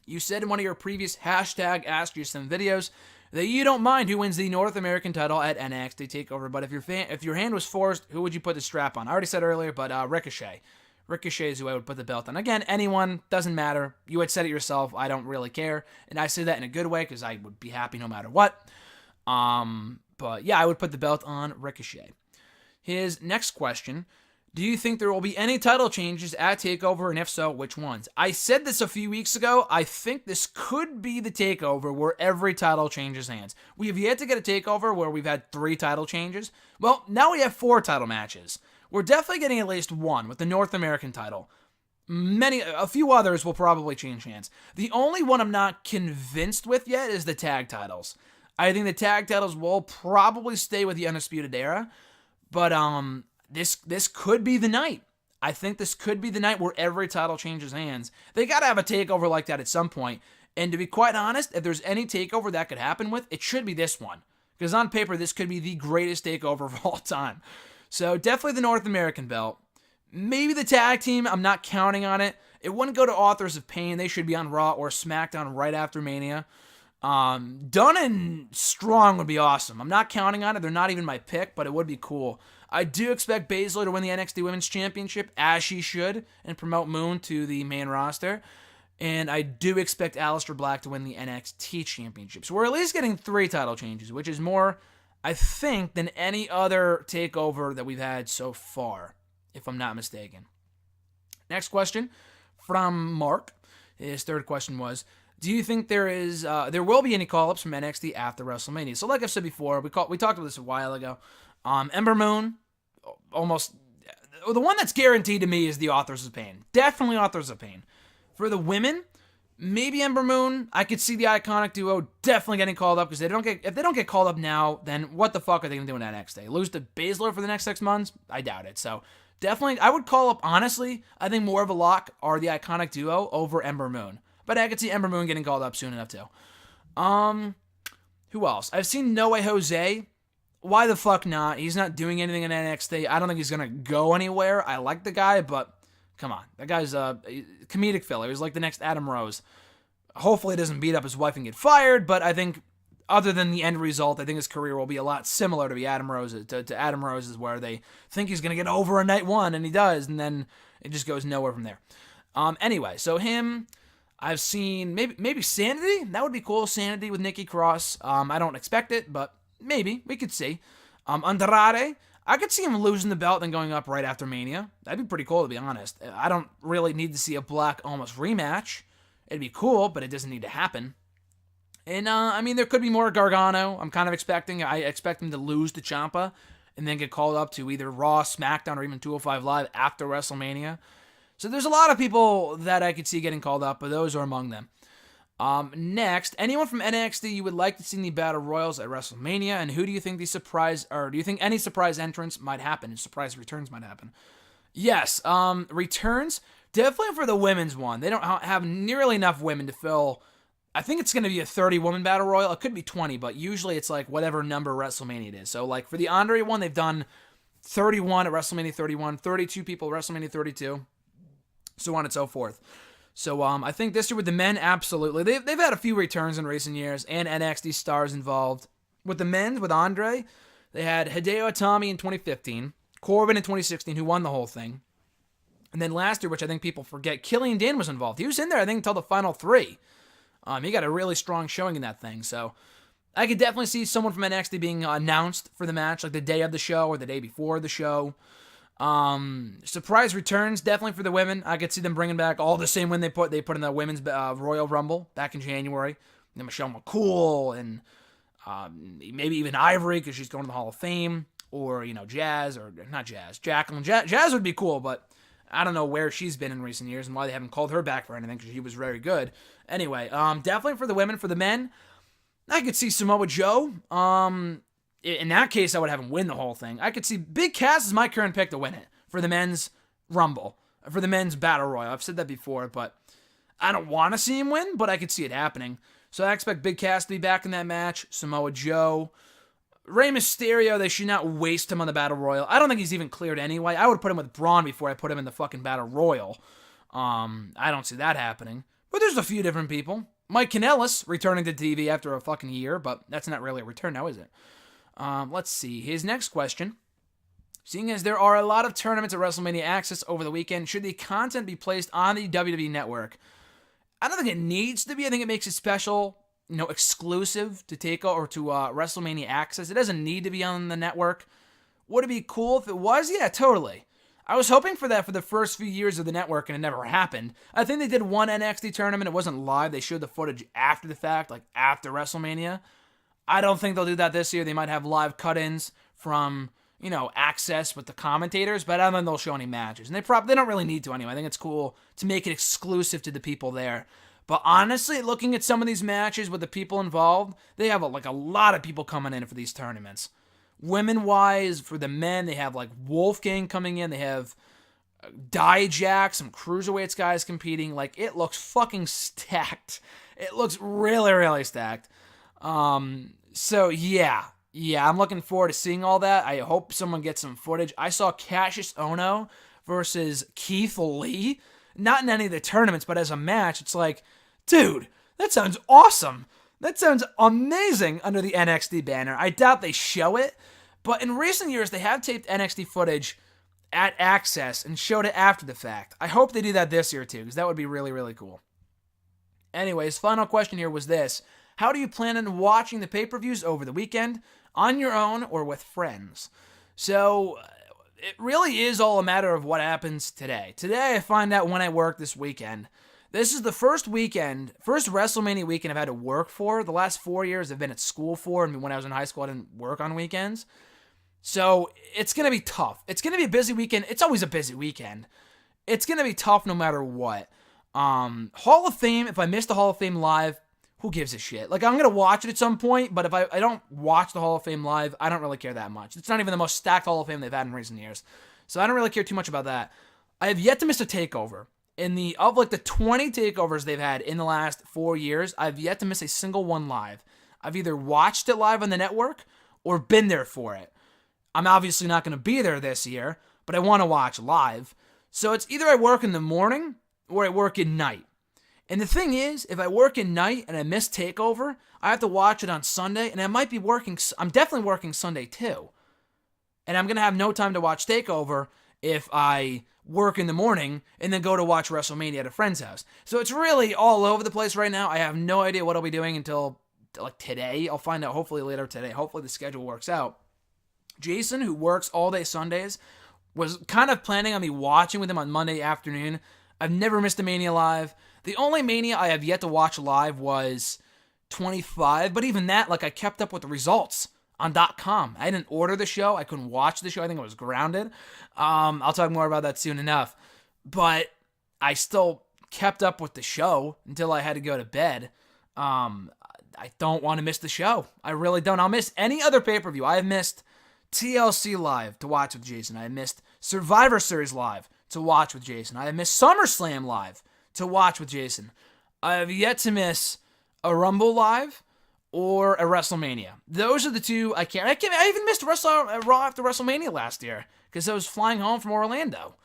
you said in one of your previous #Ask Your Sim videos that you don't mind who wins the North American title at NXT TakeOver, but if your hand was forced, who would you put the strap on? I already said earlier, but Ricochet. Ricochet is who I would put the belt on. Again, anyone, doesn't matter. You had said it yourself. I don't really care. And I say that in a good way because I would be happy no matter what. But yeah, I would put the belt on Ricochet. His next question, do you think there will be any title changes at TakeOver, and if so, which ones? I said this a few weeks ago. I think this could be the TakeOver where every title changes hands. We have yet to get a TakeOver where we've had 3 title changes. Well, now we have 4 title matches. We're definitely getting at least one with the North American title. A few others will probably change hands. The only one I'm not convinced with yet is the tag titles. I think the tag titles will probably stay with the Undisputed Era, but this could be the night. I think this could be the night where every title changes hands. They got to have a TakeOver like that at some point. And to be quite honest, if there's any TakeOver that could happen with, it should be this one. Because on paper, this could be the greatest TakeOver of all time. So definitely the North American belt. Maybe the tag team, I'm not counting on it. It wouldn't go to Authors of Pain. They should be on Raw or SmackDown right after Mania. Dunn and Strong would be awesome. I'm not counting on it. They're not even my pick, but it would be cool. I do expect Baszler to win the NXT Women's Championship, as she should, and promote Moon to the main roster. And I do expect Aleister Black to win the NXT Championship. So we're at least getting 3 title changes, which is more, I think, than any other TakeOver that we've had so far, if I'm not mistaken. Next question from Mark. His third question was, do you think there will be any call-ups from NXT after WrestleMania? So like I've said before, we talked about this a while ago. Ember Moon, almost, the one that's guaranteed to me is the Authors of Pain. Definitely Authors of Pain. For the women, maybe Ember Moon. I could see the Iconic Duo definitely getting called up because if they don't get called up now, then what the fuck are they going to do in NXT? Lose to Baszler for the next 6 months? I doubt it. So definitely, I would call up, honestly, I think more of a lock are the Iconic Duo over Ember Moon. But I could see Ember Moon getting called up soon enough too. Who else? I've seen No Way Jose. Why the fuck not? He's not doing anything in NXT. I don't think he's going to go anywhere. I like the guy, but come on. That guy's a comedic filler. He's like the next Adam Rose. Hopefully he doesn't beat up his wife and get fired, but I think other than the end result, I think his career will be a lot similar to Adam Rose's, where they think he's going to get over on night 1, and he does, and then it just goes nowhere from there. Anyway, so him, I've seen maybe Sanity. That would be cool. Sanity with Nikki Cross. I don't expect it, but maybe. We could see. Andrade, I could see him losing the belt and going up right after Mania. That'd be pretty cool, to be honest. I don't really need to see a Black almost rematch. It'd be cool, but it doesn't need to happen. And, I mean, there could be more Gargano. I'm kind of expecting. I expect him to lose to Ciampa and then get called up to either Raw, SmackDown, or even 205 Live after WrestleMania. So there's a lot of people that I could see getting called up, but those are among them. Next, anyone from NXT you would like to see in the Battle Royals at WrestleMania, and who do you think do you think any surprise entrance might happen, and surprise returns might happen? Yes, returns, definitely for the women's one. They don't have nearly enough women to fill. I think it's going to be a 30-woman Battle Royal. It could be 20, but usually it's like whatever number WrestleMania it is. So, like, for the Andre one, they've done 31 at WrestleMania 31, 32 people at WrestleMania 32, so on and so forth. So I think this year with the men, absolutely. They've had a few returns in recent years and NXT stars involved. With the men, with Andre, they had Hideo Itami in 2015, Corbin in 2016, who won the whole thing. And then last year, which I think people forget, Killian Dane was involved. He was in there, I think, until the final three. He got a really strong showing in that thing. So I could definitely see someone from NXT being announced for the match, like the day of the show or the day before the show. Surprise returns, definitely for the women. I could see them bringing back all the same women they put in the women's Royal Rumble back in January. And Michelle McCool and maybe even Ivory because she's going to the Hall of Fame, or Jazz, or not Jazz, Jacqueline. Jazz would be cool, but I don't know where she's been in recent years and why they haven't called her back for anything because she was very good. Anyway, definitely for the women. For the men, I could see Samoa Joe. In that case, I would have him win the whole thing. I could see Big Cass is my current pick to win it for the men's Rumble, for the men's Battle Royal. I've said that before, but I don't want to see him win, but I could see it happening. So I expect Big Cass to be back in that match. Samoa Joe. Rey Mysterio, they should not waste him on the Battle Royal. I don't think he's even cleared anyway. I would put him with Braun before I put him in the fucking Battle Royal. I don't see that happening. But there's a few different people. Mike Kanellis returning to TV after a fucking year, but that's not really a return now, is it? Let's see. His next question. Seeing as there are a lot of tournaments at WrestleMania Access over the weekend, should the content be placed on the WWE Network? I don't think it needs to be. I think it makes it special, exclusive to TakeOver or to WrestleMania Access. It doesn't need to be on the network. Would it be cool if it was? Yeah, totally. I was hoping for that for the first few years of the network, and it never happened. I think they did one NXT tournament. It wasn't live. They showed the footage after the fact, like after WrestleMania. I don't think they'll do that this year. They might have live cut-ins from, Access with the commentators, but I don't think they'll show any matches. And they don't really need to anyway. I think it's cool to make it exclusive to the people there. But honestly, looking at some of these matches with the people involved, they have a lot of people coming in for these tournaments. Women-wise, for the men, they have Wolfgang coming in. They have Dijak, some cruiserweights guys competing. It looks fucking stacked. It looks really, really stacked. So yeah, I'm looking forward to seeing all that. I hope someone gets some footage. I saw Cassius Ohno versus Keith Lee, not in any of the tournaments, but as a match. It's like, dude, that sounds awesome. That sounds amazing under the NXT banner. I doubt they show it, but in recent years, they have taped NXT footage at Access and showed it after the fact. I hope they do that this year too, because that would be really, really cool. Anyways, final question here was this. How do you plan on watching the pay-per-views over the weekend? On your own or with friends? So, it really is all a matter of what happens today. Today, I find out when I work this weekend. This is the first WrestleMania weekend I've had to work for. The last 4 years I've been at school for, and when I was in high school, I didn't work on weekends. So, it's going to be tough. It's going to be a busy weekend. It's always a busy weekend. It's going to be tough no matter what. Hall of Fame, if I miss the Hall of Fame live, who gives a shit? I'm going to watch it at some point, but if I don't watch the Hall of Fame live, I don't really care that much. It's not even the most stacked Hall of Fame they've had in recent years. So I don't really care too much about that. I have yet to miss a TakeOver. Of the 20 TakeOvers they've had in the last 4 years, I've yet to miss a single one live. I've either watched it live on the network or been there for it. I'm obviously not going to be there this year, but I want to watch live. So it's either I work in the morning or I work at night. And the thing is, if I work at night and I miss TakeOver, I have to watch it on Sunday, and I'm definitely working Sunday too. And I'm going to have no time to watch TakeOver if I work in the morning and then go to watch WrestleMania at a friend's house. So it's really all over the place right now. I have no idea what I'll be doing until today. I'll find out hopefully later today. Hopefully the schedule works out. Jason, who works all day Sundays, was kind of planning on me watching with him on Monday afternoon. I've never missed a Mania live. The only Mania I have yet to watch live was 25, but even that, like, I kept up with the results on .com. I didn't order the show. I couldn't watch the show. I think I was grounded. I'll talk more about that soon enough. But I still kept up with the show until I had to go to bed. I don't want to miss the show. I really don't. I'll miss any other pay-per-view. I have missed TLC live to watch with Jason. I have missed Survivor Series live to watch with Jason. I have missed SummerSlam live to watch with Jason. I have yet to miss a Rumble live or a WrestleMania. Those are the two I can't. I even missed Raw after WrestleMania last year because I was flying home from Orlando.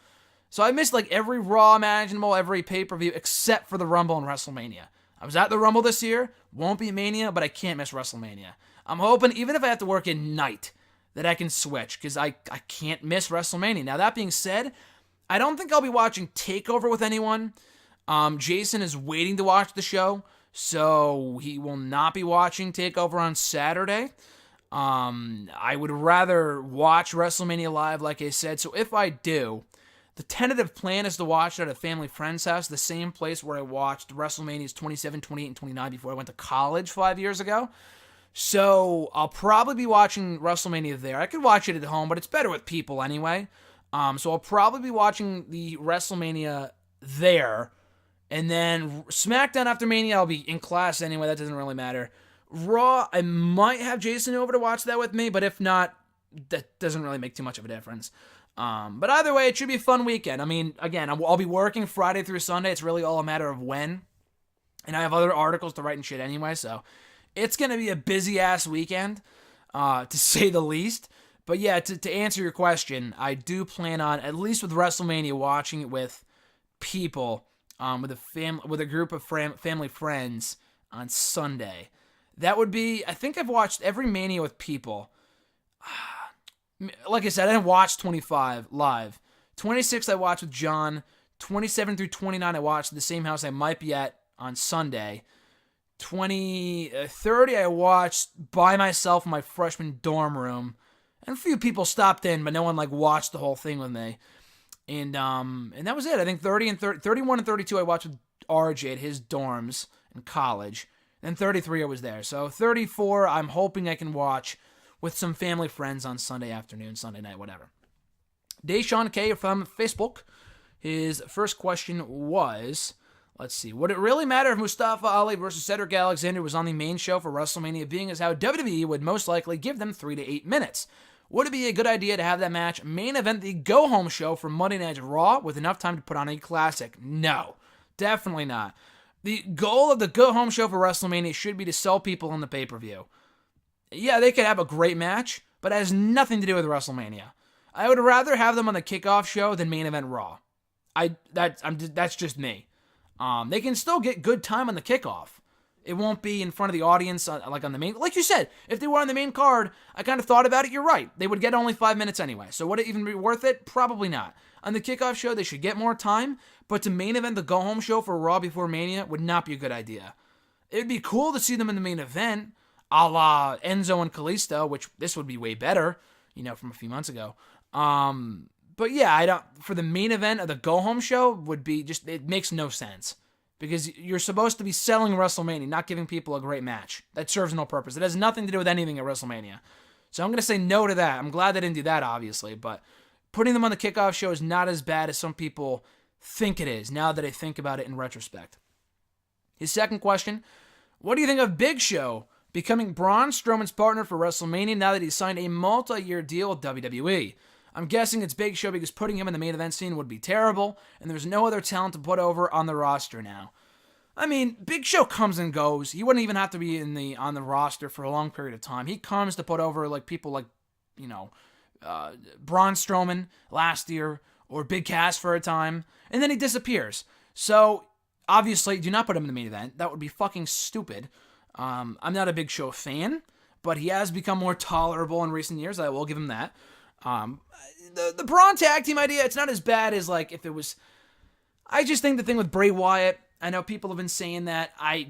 So I missed like every Raw imaginable, every pay-per-view except for the Rumble and WrestleMania. I was at the Rumble this year. Won't be Mania, but I can't miss WrestleMania. I'm hoping, even if I have to work at night, that I can switch because I can't miss WrestleMania. Now, that being said, I don't think I'll be watching TakeOver with anyone. Jason is waiting to watch the show, so he will not be watching TakeOver on Saturday. I would rather watch WrestleMania live, like I said. So if I do, the tentative plan is to watch it at a family friend's house, the same place where I watched WrestleManias 27, 28, and 29 before I went to college 5 years ago. So I'll probably be watching WrestleMania there. I could watch it at home, but it's better with people anyway. So I'll probably be watching the WrestleMania there. And then SmackDown after Mania, I'll be in class anyway. That doesn't really matter. Raw, I might have Jason over to watch that with me, but if not, that doesn't really make too much of a difference. But either way, it should be a fun weekend. I mean, again, I'll be working Friday through Sunday. It's really all a matter of when. And I have other articles to write and shit anyway, so it's going to be a busy-ass weekend, to say the least. But yeah, to answer your question, I do plan on, at least with WrestleMania, watching it with people, with a group of family friends on Sunday. That would be, I think I've watched every Mania with people. Like I said, I didn't watch 25 live. 26 I watched with John. 27 through 29 I watched at the same house I might be at on Sunday. 30 I watched by myself in my freshman dorm room. And a few people stopped in, but no one like watched the whole thing with me. And that was it. I think 31 and 32 I watched with RJ at his dorms in college. And 33 I was there. So 34 I'm hoping I can watch with some family friends on Sunday afternoon, Sunday night, whatever. Deshaun K from Facebook. His first question was, let's see, would it really matter if Mustafa Ali versus Cedric Alexander was on the main show for WrestleMania, being as how WWE would most likely give them 3 to 8 minutes? Would it be a good idea to have that match main event the go-home show for Monday Night Raw with enough time to put on a classic? No, definitely not. The goal of the go-home show for WrestleMania should be to sell people on the pay-per-view. Yeah, they could have a great match, but it has nothing to do with WrestleMania. I would rather have them on the kickoff show than main event Raw. That's just me. They can still get good time on the kickoff. It won't be in front of the audience like on the main. Like you said, if they were on the main card, I kind of thought about it. You're right. They would get only 5 minutes anyway. So would it even be worth it? Probably not. On the kickoff show, they should get more time, but to main event the go-home show for Raw before Mania would not be a good idea. It would be cool to see them in the main event, a la Enzo and Kalisto, which this would be way better, from a few months ago. But yeah, for the main event of the go-home show would be just, it makes no sense. Because you're supposed to be selling WrestleMania, not giving people a great match. That serves no purpose. It has nothing to do with anything at WrestleMania. So I'm going to say no to that. I'm glad they didn't do that, obviously. But putting them on the kickoff show is not as bad as some people think it is, now that I think about it in retrospect. His second question, what do you think of Big Show becoming Braun Strowman's partner for WrestleMania now that he's signed a multi-year deal with WWE? I'm guessing it's Big Show because putting him in the main event scene would be terrible, and there's no other talent to put over on the roster now. I mean, Big Show comes and goes. He wouldn't even have to be on the roster for a long period of time. He comes to put over like people like, Braun Strowman last year, or Big Cass for a time, and then he disappears. So, obviously, do not put him in the main event. That would be fucking stupid. I'm not a Big Show fan, but he has become more tolerable in recent years. I will give him that. The Braun tag team idea, it's not as bad as like if it was. I just think the thing with Bray Wyatt, I know people have been saying that. I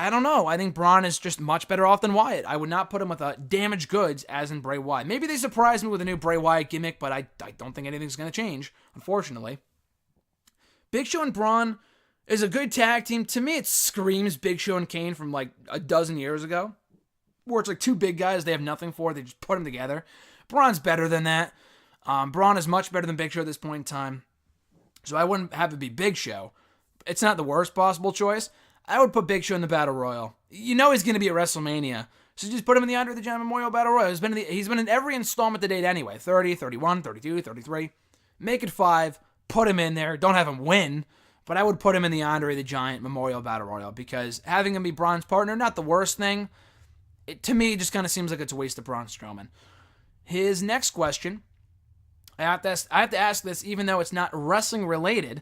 don't know. I think Braun is just much better off than Wyatt. I would not put him with damaged goods as in Bray Wyatt. Maybe they surprise me with a new Bray Wyatt gimmick, but I don't think anything's going to change, unfortunately. Big Show and Braun, is a good tag team. To me, it screams Big Show and Kane from like a dozen years ago, where it's like two big guys they have nothing for. They just put them together. Braun's better than that. Braun is much better than Big Show at this point in time. So I wouldn't have it be Big Show. It's not the worst possible choice. I would put Big Show in the Battle Royal. You know he's going to be at WrestleMania. So just put him in the Andre the Giant Memorial Battle Royal. He's been in every installment to date anyway. 30, 31, 32, 33. Make it 5. Put him in there. Don't have him win. But I would put him in the Andre the Giant Memorial Battle Royal because having him be Braun's partner, not the worst thing. To me, it just kind of seems like it's a waste of Braun Strowman. His next question, I have to ask this even though it's not wrestling related,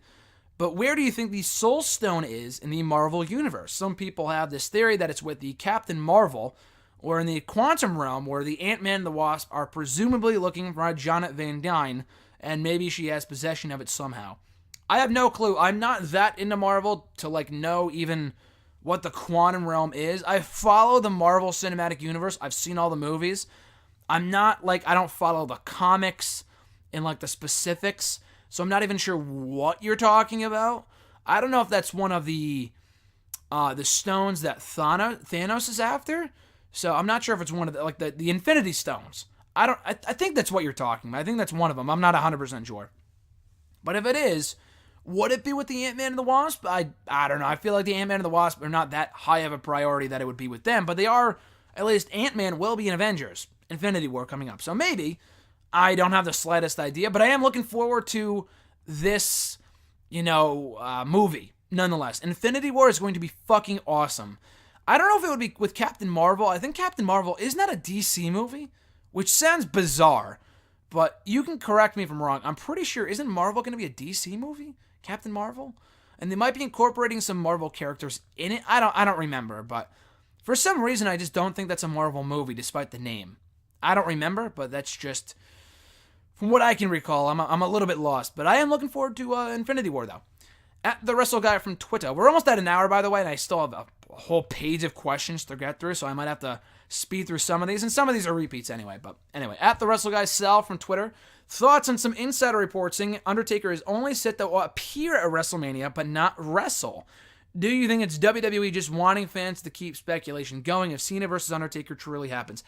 but where do you think the Soul Stone is in the Marvel Universe? Some people have this theory that it's with the Captain Marvel, or in the quantum realm where the Ant-Man and the Wasp are presumably looking for a Janet Van Dyne, and maybe she has possession of it somehow. I have no clue. I'm not that into Marvel to know even what the quantum realm is. I follow the Marvel Cinematic Universe. I've seen all the movies. I'm not I don't follow the comics and the specifics, so I'm not even sure what you're talking about. I don't know if that's one of the stones that Thanos is after. So I'm not sure if it's one of the Infinity Stones. I think that's what you're talking about. I think that's one of them. I'm not 100% sure. But if it is, would it be with the Ant-Man and the Wasp? I don't know. I feel like the Ant-Man and the Wasp are not that high of a priority that it would be with them, but they are, at least Ant-Man will be in Avengers Infinity War coming up. So maybe. I don't have the slightest idea, but I am looking forward to this, movie, nonetheless. Infinity War is going to be fucking awesome. I don't know if it would be with Captain Marvel. I think Captain Marvel, isn't that a DC movie? Which sounds bizarre, but you can correct me if I'm wrong. I'm pretty sure, isn't Marvel going to be a DC movie? Captain Marvel? And they might be incorporating some Marvel characters in it. I don't remember, but for some reason, I just don't think that's a Marvel movie, despite the name. I don't remember, but that's just... From what I can recall, I'm a little bit lost, but I am looking forward to Infinity War, though. At the Wrestle Guy from Twitter. We're almost at an hour, by the way, and I still have a whole page of questions to get through, so I might have to speed through some of these, and some of these are repeats anyway. But anyway, at the Wrestle Guy Sal from Twitter. Thoughts on some insider reports saying Undertaker is only set that will appear at WrestleMania, but not wrestle. Do you think it's WWE just wanting fans to keep speculation going if Cena versus Undertaker truly happens?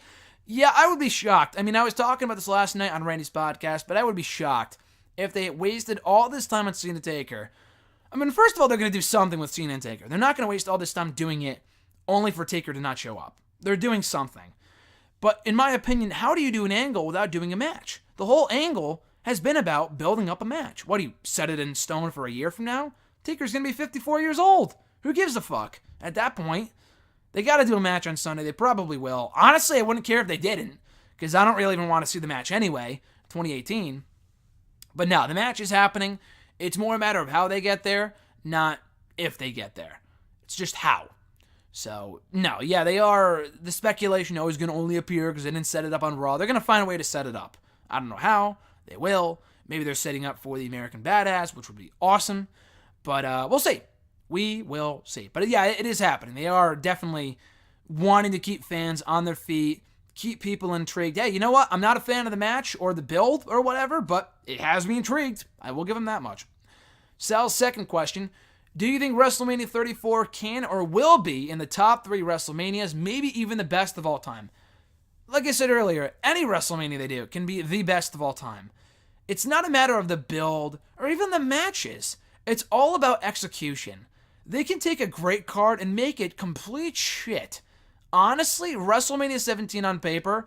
Yeah, I would be shocked. I mean, I was talking about this last night on Randy's podcast, but I would be shocked if they wasted all this time on Cena Taker. I mean, first of all, they're going to do something with Cena and Taker. They're not going to waste all this time doing it only for Taker to not show up. They're doing something. But in my opinion, how do you do an angle without doing a match? The whole angle has been about building up a match. What, do you set it in stone for a year from now? Taker's going to be 54 years old. Who gives a fuck? At that point, they got to do a match on Sunday. They probably will. Honestly, I wouldn't care if they didn't, because I don't really even want to see the match anyway, 2018. But no, the match is happening. It's more a matter of how they get there, not if they get there. It's just how. So, no, yeah, they are, the speculation is going to only appear because they didn't set it up on Raw. They're going to find a way to set it up. I don't know how. They will. Maybe they're setting up for the American Badass, which would be awesome. But we'll see. We will see. But yeah, it is happening. They are definitely wanting to keep fans on their feet, keep people intrigued. Hey, you know what? I'm not a fan of the match or the build or whatever, but it has me intrigued. I will give them that much. Sal's second question. Do you think WrestleMania 34 can or will be in the top 3 WrestleManias, maybe even the best of all time? Like I said earlier, any WrestleMania they do can be the best of all time. It's not a matter of the build or even the matches. It's all about execution. They can take a great card and make it complete shit. Honestly, WrestleMania 17 on paper,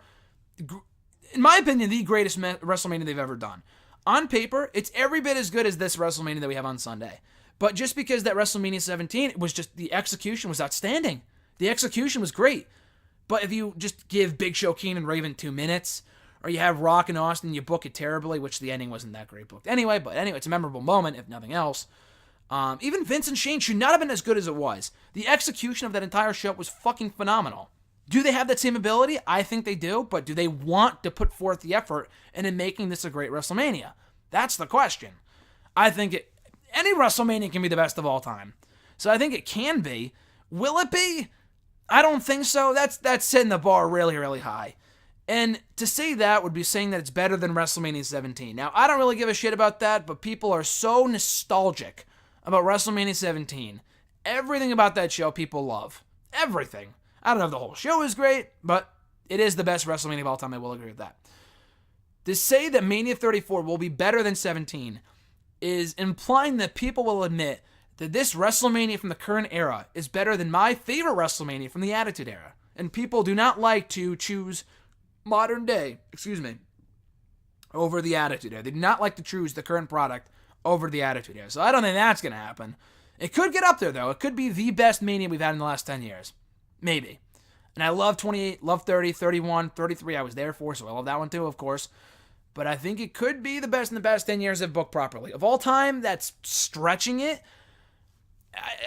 in my opinion, the greatest WrestleMania they've ever done. On paper, it's every bit as good as this WrestleMania that we have on Sunday. But just because that WrestleMania 17, it was just, the execution was outstanding. The execution was great. But if you just give Big Show, Kane, and Raven 2 minutes, or you have Rock and Austin, you book it terribly, which the ending wasn't that great booked anyway, but anyway, it's a memorable moment, if nothing else. Even Vince and Shane should not have been as good as it was. The execution of that entire show was fucking phenomenal. Do they have that same ability? I think they do, but do they want to put forth the effort in making this a great WrestleMania? That's the question. I think any WrestleMania can be the best of all time. So I think it can be. Will it be? I don't think so. That's setting the bar really, really high. And to say that would be saying that it's better than WrestleMania 17. Now, I don't really give a shit about that, but people are so nostalgic about WrestleMania 17. Everything about that show people love. Everything. I don't know if the whole show is great, but it is the best WrestleMania of all time. I will agree with that. To say that Mania 34 will be better than 17 is implying that people will admit that this WrestleMania from the current era is better than my favorite WrestleMania from the Attitude Era. And people do not like to choose modern day, over the Attitude Era. They do not like to choose the current product over the Attitude Era. So I don't think that's going to happen. It could get up there, though. It could be the best Mania we've had in the last 10 years. Maybe. And I love 28, love 30, 31, 33 I was there for, so I love that one too, of course. But I think it could be the best in the past 10 years if booked properly. Of all time, that's stretching it.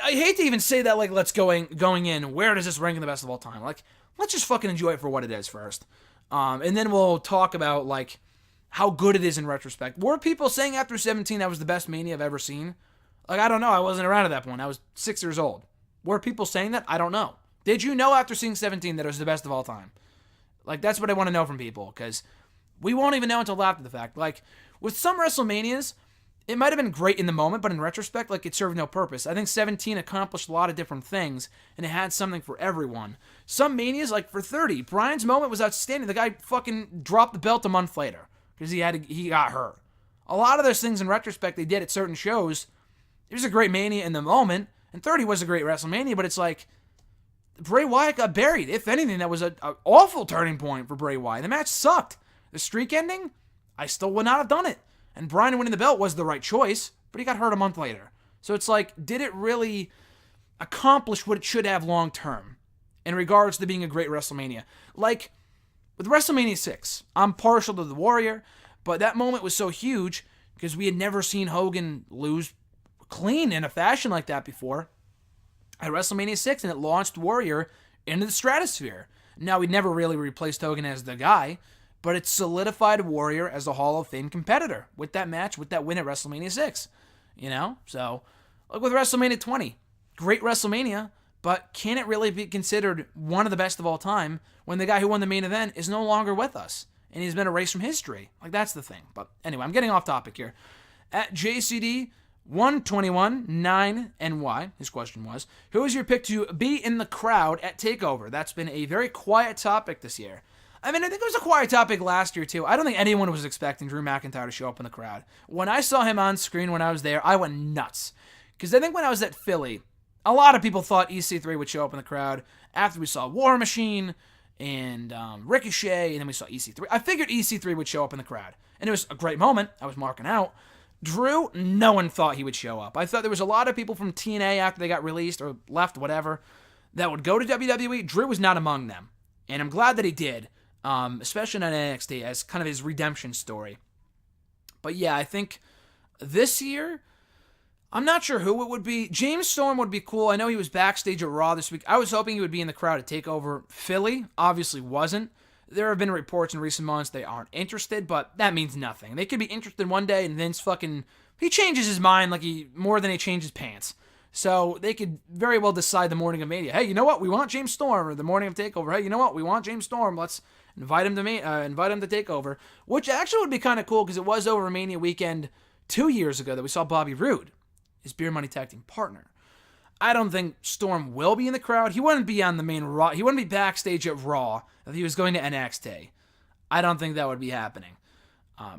I hate to even say that, like, let's going in, where does this rank in the best of all time? Like, let's just fucking enjoy it for what it is first. And then we'll talk about, like, how good it is in retrospect. Were people saying after 17 that was the best Mania I've ever seen? Like, I don't know. I wasn't around at that point. I was 6 years old. Were people saying that? I don't know. Did you know after seeing 17 that it was the best of all time? Like, that's what I want to know from people, because we won't even know until after the fact. Like, with some WrestleManias, it might have been great in the moment, but in retrospect, like, it served no purpose. I think 17 accomplished a lot of different things, and it had something for everyone. Some Manias, like for 30, Bryan's moment was outstanding. The guy fucking dropped the belt a month later because he got hurt. A lot of those things in retrospect they did at certain shows. It was a great Mania in the moment, and 30 was a great WrestleMania, but it's like, Bray Wyatt got buried. If anything, that was an awful turning point for Bray Wyatt. The match sucked. The streak ending, I still would not have done it. And Bryan winning the belt was the right choice, but he got hurt a month later. So it's like, did it really accomplish what it should have long term in regards to being a great WrestleMania? Like, with WrestleMania 6, I'm partial to the Warrior, but that moment was so huge because we had never seen Hogan lose clean in a fashion like that before at WrestleMania 6, and it launched Warrior into the stratosphere. Now, we never really replaced Hogan as the guy, but it solidified Warrior as a Hall of Fame competitor with that match, with that win at WrestleMania 6. You know? So, like with WrestleMania 20, great WrestleMania, but can it really be considered one of the best of all time when the guy who won the main event is no longer with us and he's been erased from history? Like, that's the thing. But anyway, I'm getting off topic here. At JCD 121-9NY, his question was, who is your pick to be in the crowd at TakeOver? That's been a very quiet topic this year. I mean, I think it was a quiet topic last year, too. I don't think anyone was expecting Drew McIntyre to show up in the crowd. When I saw him on screen when I was there, I went nuts. Because I think when I was at Philly, a lot of people thought EC3 would show up in the crowd after we saw War Machine and Ricochet, and then we saw EC3. I figured EC3 would show up in the crowd. And it was a great moment. I was marking out. Drew, no one thought he would show up. I thought there was a lot of people from TNA after they got released or left, whatever, that would go to WWE. Drew was not among them. And I'm glad that he did, especially on NXT, as kind of his redemption story. But yeah, I think this year, I'm not sure who it would be. James Storm would be cool. I know he was backstage at Raw this week. I was hoping he would be in the crowd at TakeOver. Philly obviously wasn't. There have been reports in recent months they aren't interested, but that means nothing. They could be interested one day and Vince he changes his mind like more than he changes pants. So they could very well decide the morning of Mania, hey, you know what? We want James Storm. Or the morning of TakeOver, hey, you know what? We want James Storm. Let's invite him to TakeOver, which actually would be kind of cool because it was over Mania weekend 2 years ago that we saw Bobby Roode, his Beer Money tag team partner. I don't think Storm will be in the crowd. He wouldn't be on the main Raw. He wouldn't be backstage at Raw if he was going to NXT. I don't think that would be happening.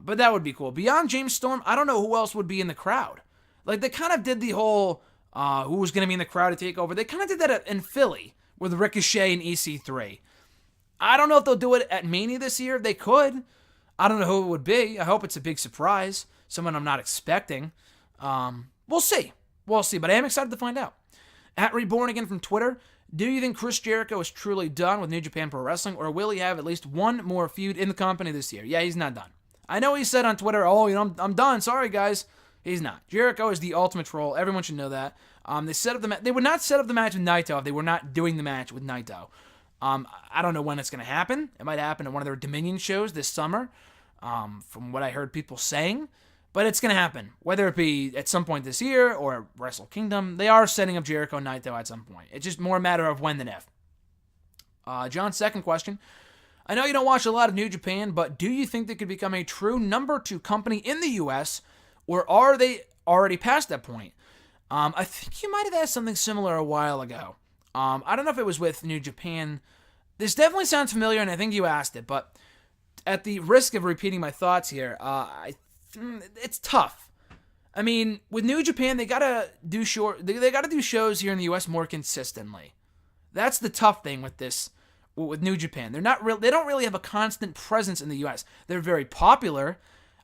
But that would be cool. Beyond James Storm, I don't know who else would be in the crowd. Like, they kind of did the whole who was going to be in the crowd to TakeOver. They kind of did that in Philly with Ricochet and EC3. I don't know if they'll do it at Mania this year. They could. I don't know who it would be. I hope it's a big surprise. Someone I'm not expecting. We'll see. We'll see. But I am excited to find out. At Reborn Again from Twitter, do you think Chris Jericho is truly done with New Japan Pro Wrestling, or will he have at least one more feud in the company this year? Yeah, he's not done. I know he said on Twitter, I'm done. Sorry, guys. He's not. Jericho is the ultimate troll. Everyone should know that. They would not set up the match with Naito if they were not doing the match with Naito. I don't know when it's going to happen. It might happen at one of their Dominion shows this summer, from what I heard people saying. But it's going to happen, whether it be at some point this year or Wrestle Kingdom. They are setting up Jericho and Naito at some point. It's just more a matter of when than if. John's second question. I know you don't watch a lot of New Japan, but do you think they could become a true number 2 company in the U.S., or are they already past that point? I think you might have asked something similar a while ago. I don't know if it was with New Japan. This definitely sounds familiar, and I think you asked it, but at the risk of repeating my thoughts here, it's tough. I mean, with New Japan, they gotta do They gotta do shows here in the U.S. more consistently. That's the tough thing with this. With New Japan, they don't really have a constant presence in the U.S. They're very popular.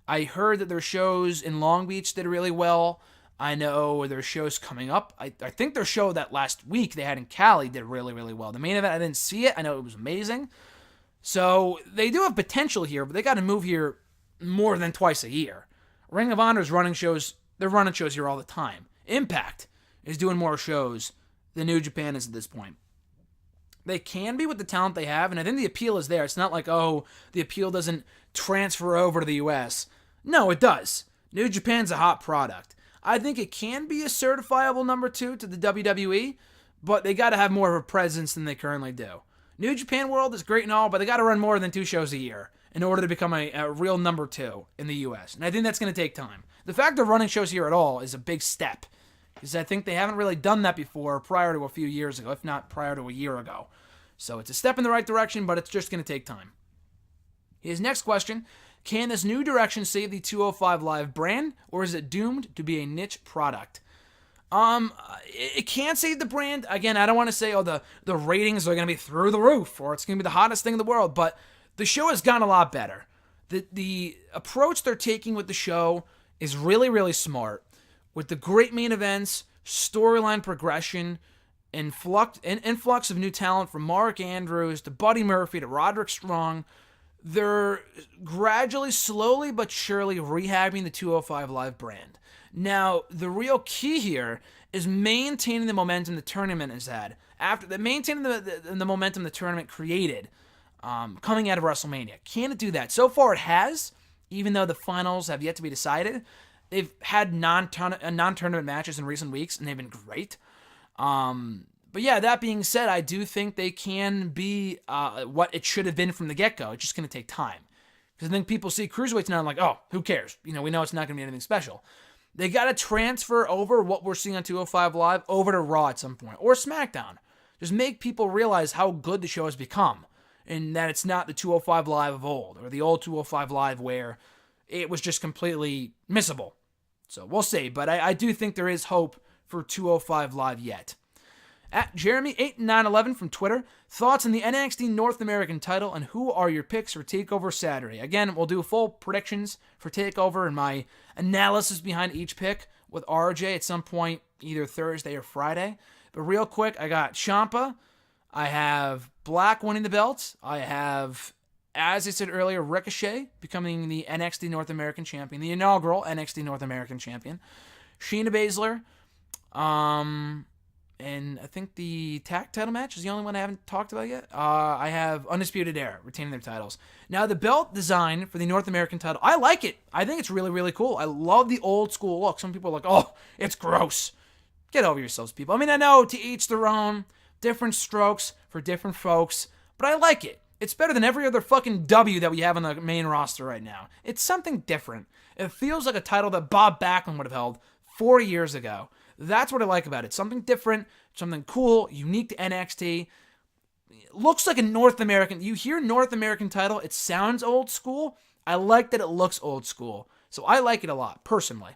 I heard that their shows in Long Beach did really well. I know their shows coming up. I think their show that last week they had in Cali did really, really well. The main event, I didn't see it. I know it was amazing. So they do have potential here, but they got to move here more than twice a year. Ring of Honor's running shows. They're running shows here all the time. Impact is doing more shows than New Japan is at this point. They can be with the talent they have, and I think the appeal is there. It's not like, oh, the appeal doesn't transfer over to the U.S. No, it does. New Japan's a hot product. I think it can be a certifiable number 2 to the WWE, but they got to have more of a presence than they currently do. New Japan World is great and all, but they got to run more than 2 shows a year in order to become a real number 2 in the U.S., and I think that's going to take time. The fact they're running shows here at all is a big step, because I think they haven't really done that before prior to a few years ago, if not prior to a year ago. So it's a step in the right direction, but it's just going to take time. His next question: can this new direction save the 205 Live brand, or is it doomed to be a niche product? It can save the brand. Again, I don't want to say, oh, the ratings are going to be through the roof, or it's going to be the hottest thing in the world, but the show has gone a lot better. The approach they're taking with the show is really, really smart. With the great main events, storyline progression, influx of new talent from Mark Andrews to Buddy Murphy to Roderick Strong, they're gradually, slowly but surely rehabbing the 205 Live brand. Now, the real key here is maintaining the momentum the tournament has had. Maintaining the momentum the tournament created coming out of WrestleMania. Can it do that? So far it has, even though the finals have yet to be decided. They've had non-tournament matches in recent weeks, and they've been great. But yeah, that being said, I do think they can be what it should have been from the get-go. It's just going to take time. Because I think people see cruiserweights now and like, oh, who cares? We know it's not going to be anything special. They got to transfer over what we're seeing on 205 Live over to Raw at some point, or SmackDown. Just make people realize how good the show has become, and that it's not the 205 Live of old, or the old 205 Live where it was just completely missable. So we'll see, but I do think there is hope for 205 Live yet. At Jeremy8911 from Twitter, thoughts on the NXT North American title, and who are your picks for TakeOver Saturday? Again, we'll do full predictions for TakeOver and my analysis behind each pick with RJ at some point, either Thursday or Friday. But real quick, I got Ciampa. I have Black winning the belt. I have, as I said earlier, Ricochet becoming the NXT North American champion, the inaugural NXT North American champion. Shayna Baszler. And I think the tag title match is the only one I haven't talked about yet. I have Undisputed Era retaining their titles. Now, the belt design for the North American title, I like it. I think it's really, really cool. I love the old school look. Some people are like, oh, it's gross. Get over yourselves, people. I mean, I know to each their own, different strokes for different folks, but I like it. It's better than every other fucking W that we have on the main roster right now. It's something different. It feels like a title that Bob Backlund would have held 40 years ago. That's what I like about it. Something different, something cool, unique to NXT. It looks like a North American. You hear North American title, it sounds old school. I like that it looks old school. So I like it a lot, personally.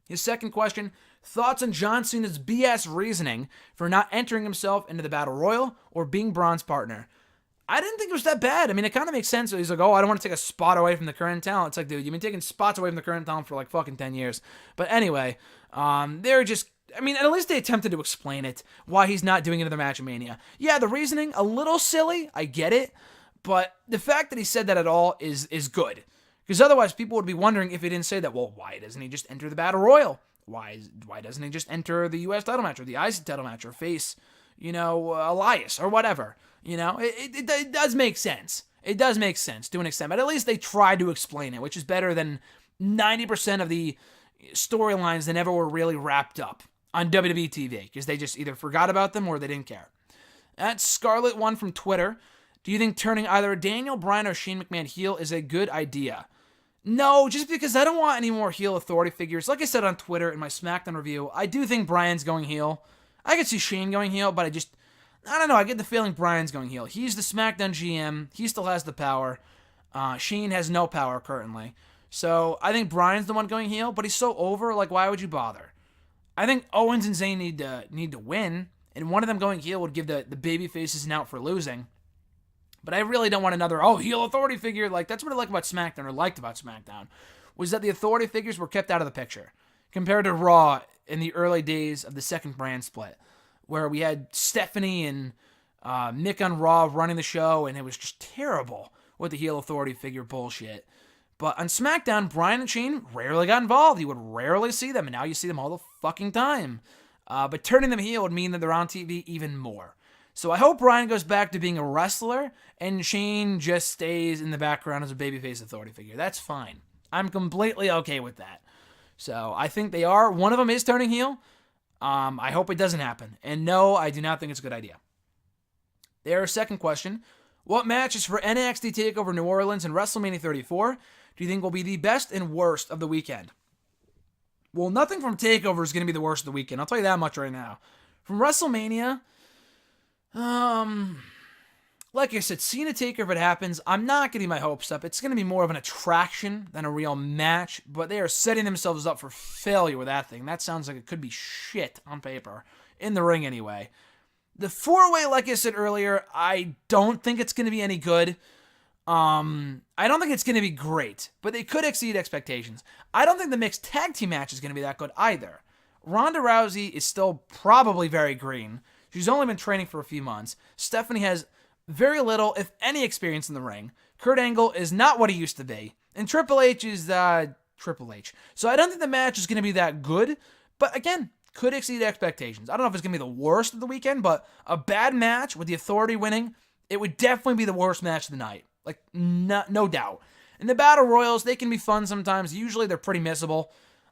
His second question, thoughts on John Cena's BS reasoning for not entering himself into the Battle Royal or being Braun's partner. I didn't think it was that bad. I mean, it kind of makes sense. He's like, oh, I don't want to take a spot away from the current talent. It's like, dude, you've been taking spots away from the current talent for like fucking 10 years. But anyway, they're just, I mean, at least they attempted to explain it, why he's not doing another match of Mania. Yeah, the reasoning, a little silly, I get it, but the fact that he said that at all is good. Because otherwise, people would be wondering if he didn't say that, well, why doesn't he just enter the Battle Royal? Why doesn't he just enter the U.S. title match or the IC title match or face, Elias or whatever? It does make sense. It does make sense to an extent, but at least they tried to explain it, which is better than 90% of the storylines that never were really wrapped up on WWE TV, because they just either forgot about them or they didn't care. That's Scarlet One from Twitter. Do you think turning either Daniel Bryan or Shane McMahon heel is a good idea? No, just because I don't want any more heel authority figures. Like I said on Twitter in my SmackDown review, I do think Bryan's going heel. I could see Shane going heel, but I don't know. I get the feeling Bryan's going heel. He's the SmackDown GM. He still has the power. Shane has no power currently. So I think Bryan's the one going heel, but he's so over. Like, why would you bother? I think Owens and Zayn need to win, and one of them going heel would give the baby faces an out for losing. But I really don't want another, heel authority figure. Like, that's what I liked about SmackDown, was that the authority figures were kept out of the picture. Compared to Raw in the early days of the second brand split, where we had Stephanie and Mick on Raw running the show, and it was just terrible with the heel authority figure bullshit. But on SmackDown, Bryan and Shane rarely got involved. You would rarely see them, and now you see them all the fucking time. But turning them heel would mean that they're on TV even more. So I hope Bryan goes back to being a wrestler, and Shane just stays in the background as a babyface authority figure. That's fine. I'm completely okay with that. So I think they are. One of them is turning heel. I hope it doesn't happen. And no, I do not think it's a good idea. Their second question: what matches for NXT TakeOver New Orleans and WrestleMania 34 do you think will be the best and worst of the weekend? Well, nothing from TakeOver is going to be the worst of the weekend. I'll tell you that much right now. From WrestleMania, like I said, seeing a Taker if it happens, I'm not getting my hopes up. It's going to be more of an attraction than a real match, but they are setting themselves up for failure with that thing. That sounds like it could be shit on paper. In the ring, anyway. The four-way, like I said earlier, I don't think it's going to be any good. I don't think it's going to be great, but they could exceed expectations. I don't think the mixed tag team match is going to be that good either. Ronda Rousey is still probably very green. She's only been training for a few months. Stephanie has very little, if any, experience in the ring. Kurt Angle is not what he used to be. And Triple H is Triple H. So I don't think the match is going to be that good. But again, could exceed expectations. I don't know if it's going to be the worst of the weekend, but a bad match with the Authority winning, it would definitely be the worst match of the night. Like, no doubt. And the Battle Royals, they can be fun sometimes. Usually they're pretty missable.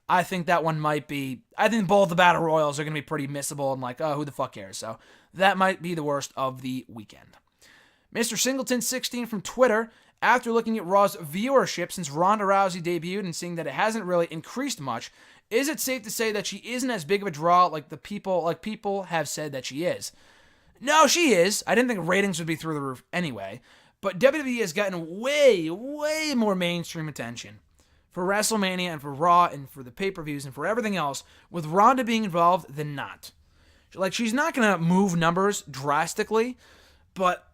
I think that one might be. I think both the Battle Royals are going to be pretty missable and like, who the fuck cares? So that might be the worst of the weekend. Mr. Singleton16 from Twitter, after looking at Raw's viewership since Ronda Rousey debuted and seeing that it hasn't really increased much, is it safe to say that she isn't as big of a draw like people have said that she is? No, she is. I didn't think ratings would be through the roof anyway. But WWE has gotten way, way more mainstream attention for WrestleMania and for Raw and for the pay-per-views and for everything else with Ronda being involved than not. Like, she's not going to move numbers drastically, but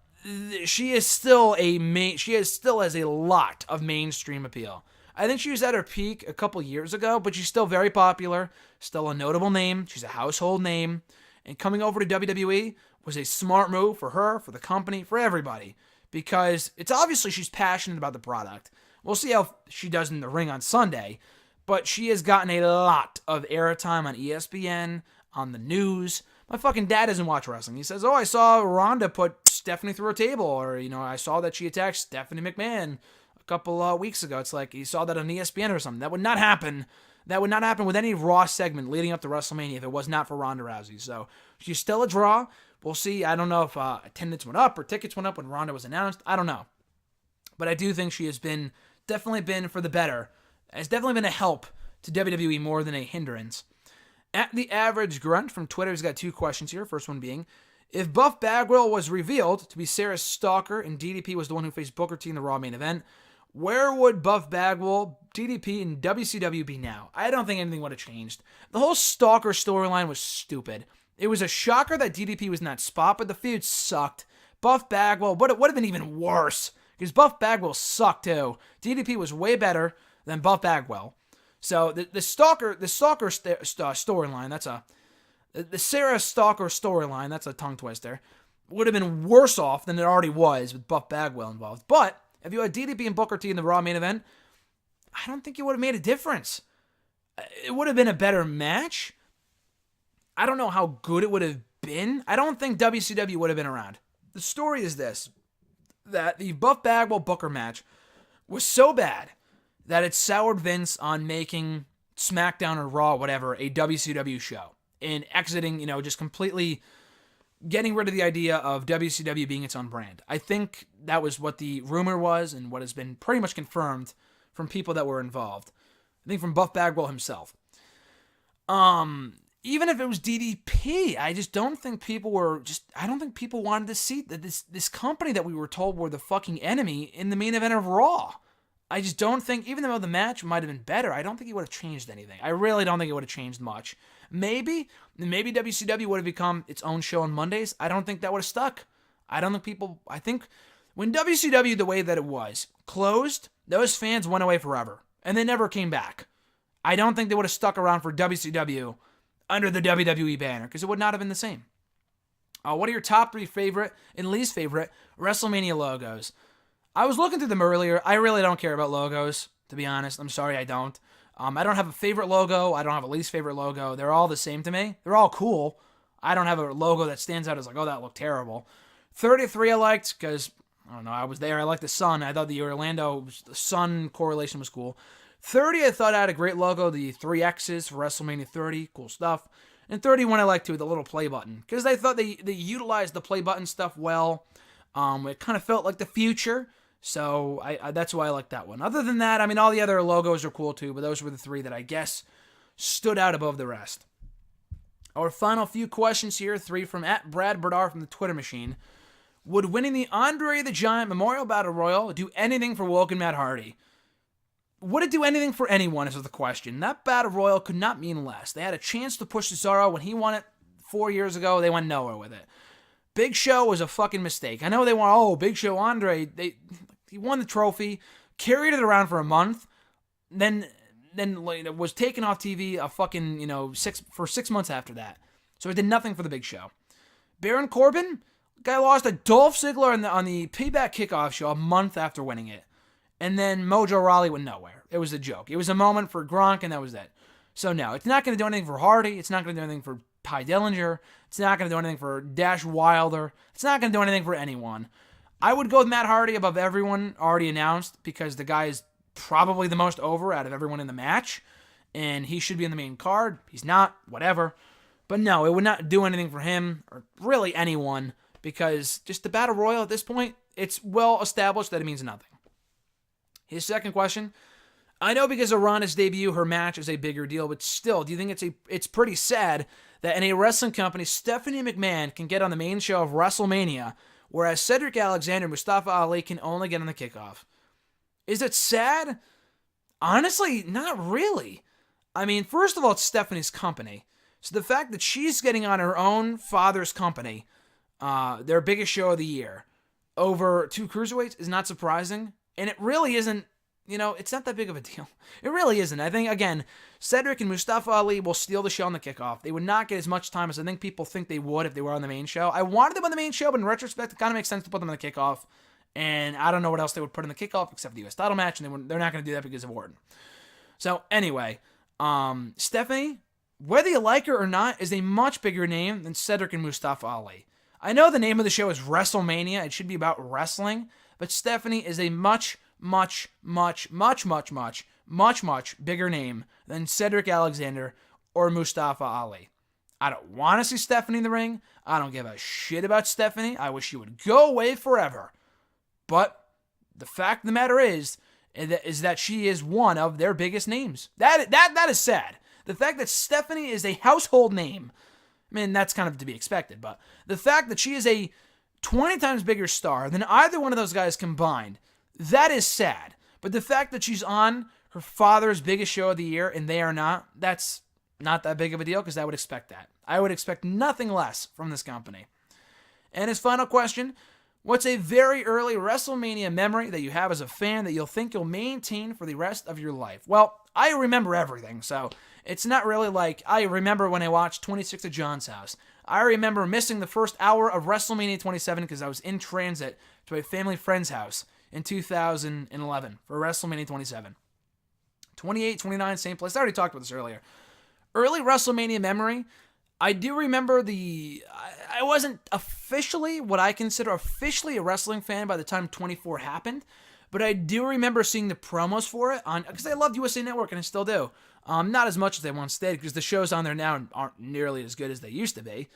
she still has a lot of mainstream appeal. I think she was at her peak a couple years ago, but she's still very popular, still a notable name. She's a household name. And coming over to WWE was a smart move for her, for the company, for everybody. Because it's obviously she's passionate about the product. We'll see how she does in the ring on Sunday. But she has gotten a lot of airtime on ESPN, on the news. My fucking dad doesn't watch wrestling. He says, I saw Ronda put Stephanie through a table. Or, I saw that she attacked Stephanie McMahon a couple weeks ago. It's like he saw that on ESPN or something. That would not happen. That would not happen with any Raw segment leading up to WrestleMania if it was not for Ronda Rousey. So she's still a draw. We'll see. I don't know if attendance went up or tickets went up when Ronda was announced. I don't know. But I do think she has definitely been for the better. Has definitely been a help to WWE more than a hindrance. At the Average Grunt from Twitter has got two questions here. First one being, if Buff Bagwell was revealed to be Sarah's stalker and DDP was the one who faced Booker T in the Raw main event, where would Buff Bagwell, DDP, and WCW be now? I don't think anything would have changed. The whole stalker storyline was stupid. It was a shocker that DDP was not Spot, but the feud sucked. Buff Bagwell, but it would have been even worse, because Buff Bagwell sucked too. DDP was way better than Buff Bagwell. So the stalker storyline, the Sarah Stalker storyline, that's a tongue twister, would have been worse off than it already was with Buff Bagwell involved. But if you had DDP and Booker T in the Raw main event, I don't think it would have made a difference. It would have been a better match. I don't know how good it would have been. I don't think WCW would have been around. The story is this, that the Buff Bagwell Booker match was so bad that it soured Vince on making SmackDown or Raw, whatever, a WCW show. And exiting, just completely getting rid of the idea of WCW being its own brand. I think that was what the rumor was and what has been pretty much confirmed from people that were involved. I think from Buff Bagwell himself. Even if it was DDP, I just don't think people wanted to see that this company that we were told were the fucking enemy in the main event of Raw. I just don't think, even though the match might have been better, I don't think it would have changed anything. I really don't think it would have changed much. Maybe WCW would have become its own show on Mondays. I don't think that would have stuck. I think when WCW, the way that it was, closed, those fans went away forever. And they never came back. I don't think they would have stuck around for WCW under the WWE banner, because it would not have been the same. What are your top 3 favorite and least favorite WrestleMania logos? I was looking through them earlier. I really don't care about logos, to be honest. I'm sorry, I don't. I don't have a favorite logo. I don't have a least favorite logo. They're all the same to me. They're all cool. I don't have a logo that stands out as like, oh, that looked terrible. 33 I liked because, I don't know, I was there. I liked the sun. I thought the the sun correlation was cool. 30 I thought I had a great logo. The 3 X's for WrestleMania 30. Cool stuff. And 31 I liked too, the little play button. Because I thought they utilized the play button stuff well. It kind of felt like the future. So that's why I like that one. Other than that, I mean, all the other logos are cool too, but those were the 3 that I guess stood out above the rest. Our final few questions here, 3 from @BradBradar from the Twitter machine. Would winning the Andre the Giant Memorial Battle Royal do anything for Woken Matt Hardy? Would it do anything for anyone is the question. That Battle Royal could not mean less. They had a chance to push Cesaro when he won it 4 years ago. They went nowhere with it. Big Show was a fucking mistake. I know they want, Big Show Andre. He won the trophy, carried it around for a month, then was taken off TV for 6 months after that. So it did nothing for the Big Show. Baron Corbin, guy lost to Dolph Ziggler on the Payback Kickoff show a month after winning it. And then Mojo Rawley went nowhere. It was a joke. It was a moment for Gronk, and that was it. So no, it's not going to do anything for Hardy. It's not going to do anything for Ty Dillinger. It's not going to do anything for Dash Wilder. It's not going to do anything for anyone. I would go with Matt Hardy above everyone already announced because the guy is probably the most over out of everyone in the match, and he should be in the main card. He's not, whatever. But no, it would not do anything for him or really anyone because just the Battle Royal at this point, it's well established that it means nothing. His second question, I know because of Ronda's debut, her match is a bigger deal, but still, do you think it's pretty sad that in a wrestling company, Stephanie McMahon can get on the main show of WrestleMania, whereas Cedric Alexander and Mustafa Ali can only get on the kickoff? Is it sad? Honestly, not really. I mean, first of all, it's Stephanie's company. So the fact that she's getting on her own father's company, their biggest show of the year, over 2 cruiserweights is not surprising. And it really isn't, it's not that big of a deal. It really isn't. I think, again, Cedric and Mustafa Ali will steal the show on the kickoff. They would not get as much time as I think people think they would if they were on the main show. I wanted them on the main show, but in retrospect, it kind of makes sense to put them on the kickoff. And I don't know what else they would put in the kickoff except the U.S. title match, and they're not going to do that because of Orton. So, anyway, Stephanie, whether you like her or not, is a much bigger name than Cedric and Mustafa Ali. I know the name of the show is WrestleMania. It should be about wrestling. But Stephanie is a much, much, much, much, much, much, much, much bigger name than Cedric Alexander or Mustafa Ali. I don't want to see Stephanie in the ring. I don't give a shit about Stephanie. I wish she would go away forever. But the fact of the matter is that she is one of their biggest names. That is sad. The fact that Stephanie is a household name, I mean, that's kind of to be expected. But the fact that she is a 20 times bigger star than either one of those guys combined, that is sad. But the fact that she's on her father's biggest show of the year and they are not, that's not that big of a deal because I would expect that. I would expect nothing less from this company. And his final question, what's a very early WrestleMania memory that you have as a fan that you'll think you'll maintain for the rest of your life? Well, I remember everything, so it's not really like I remember when I watched 26 at John's house. I remember missing the first hour of WrestleMania 27 because I was in transit to a family friend's house in 2011 for WrestleMania 27. 28, 29, same place. I already talked about this earlier. Early WrestleMania memory, I do remember I wasn't officially what I consider officially a wrestling fan by the time 24 happened, but I do remember seeing the promos for it because I loved USA Network and I still do. Not as much as they once did because the shows on there now aren't nearly as good as they used to be.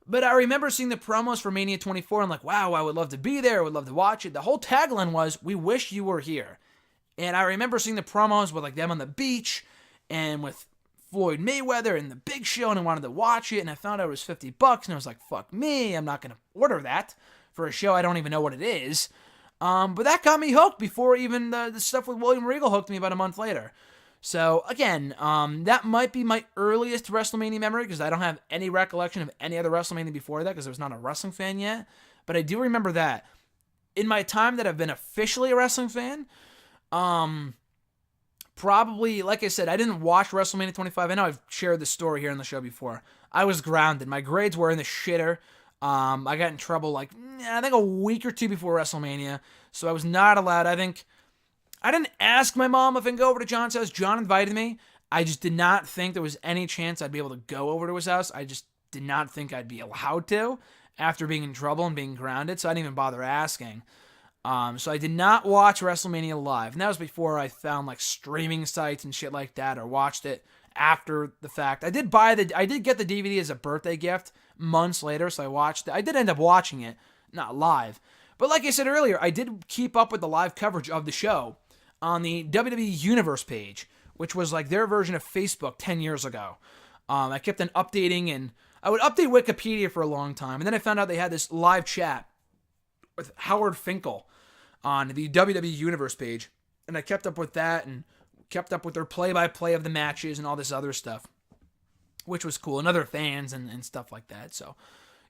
But I remember seeing the promos for Mania 24 and like, wow, I would love to be there. I would love to watch it. The whole tagline was, we wish you were here. And I remember seeing the promos with like them on the beach and with Floyd Mayweather and the Big Show, and I wanted to watch it, and I found out it was $50, and I was like, fuck me, I'm not going to order that for a show I don't even know what it is. But that got me hooked before even the stuff with William Regal hooked me about a month later. So, again, that might be my earliest WrestleMania memory, because I don't have any recollection of any other WrestleMania before that, because I was not a wrestling fan yet. But I do remember that. In my time that I've been officially a wrestling fan, probably, like I said, I didn't watch WrestleMania 25. I know I've shared this story here on the show before. I was grounded. My grades were in the shitter. I got in trouble I think a week or two before WrestleMania, so I was not allowed. I didn't ask my mom if I can go over to John's house. John invited me. I just did not think there was any chance I'd be able to go over to his house. I just did not think I'd be allowed to after being in trouble and being grounded, so I didn't even bother asking. So I did not watch WrestleMania live, and that was before I found like streaming sites and shit like that, or watched it after the fact. I did get the DVD as a birthday gift months later, so I watched it. I did end up watching it, not live. But like I said earlier, I did keep up with the live coverage of the show on the WWE Universe page, which was like their version of Facebook 10 years ago. I kept on updating, and I would update Wikipedia for a long time, and then I found out they had this live chat with Howard Finkel on the WWE Universe page, and I kept up with that and kept up with their play-by-play of the matches and all this other stuff, which was cool, and other fans and stuff like that. So,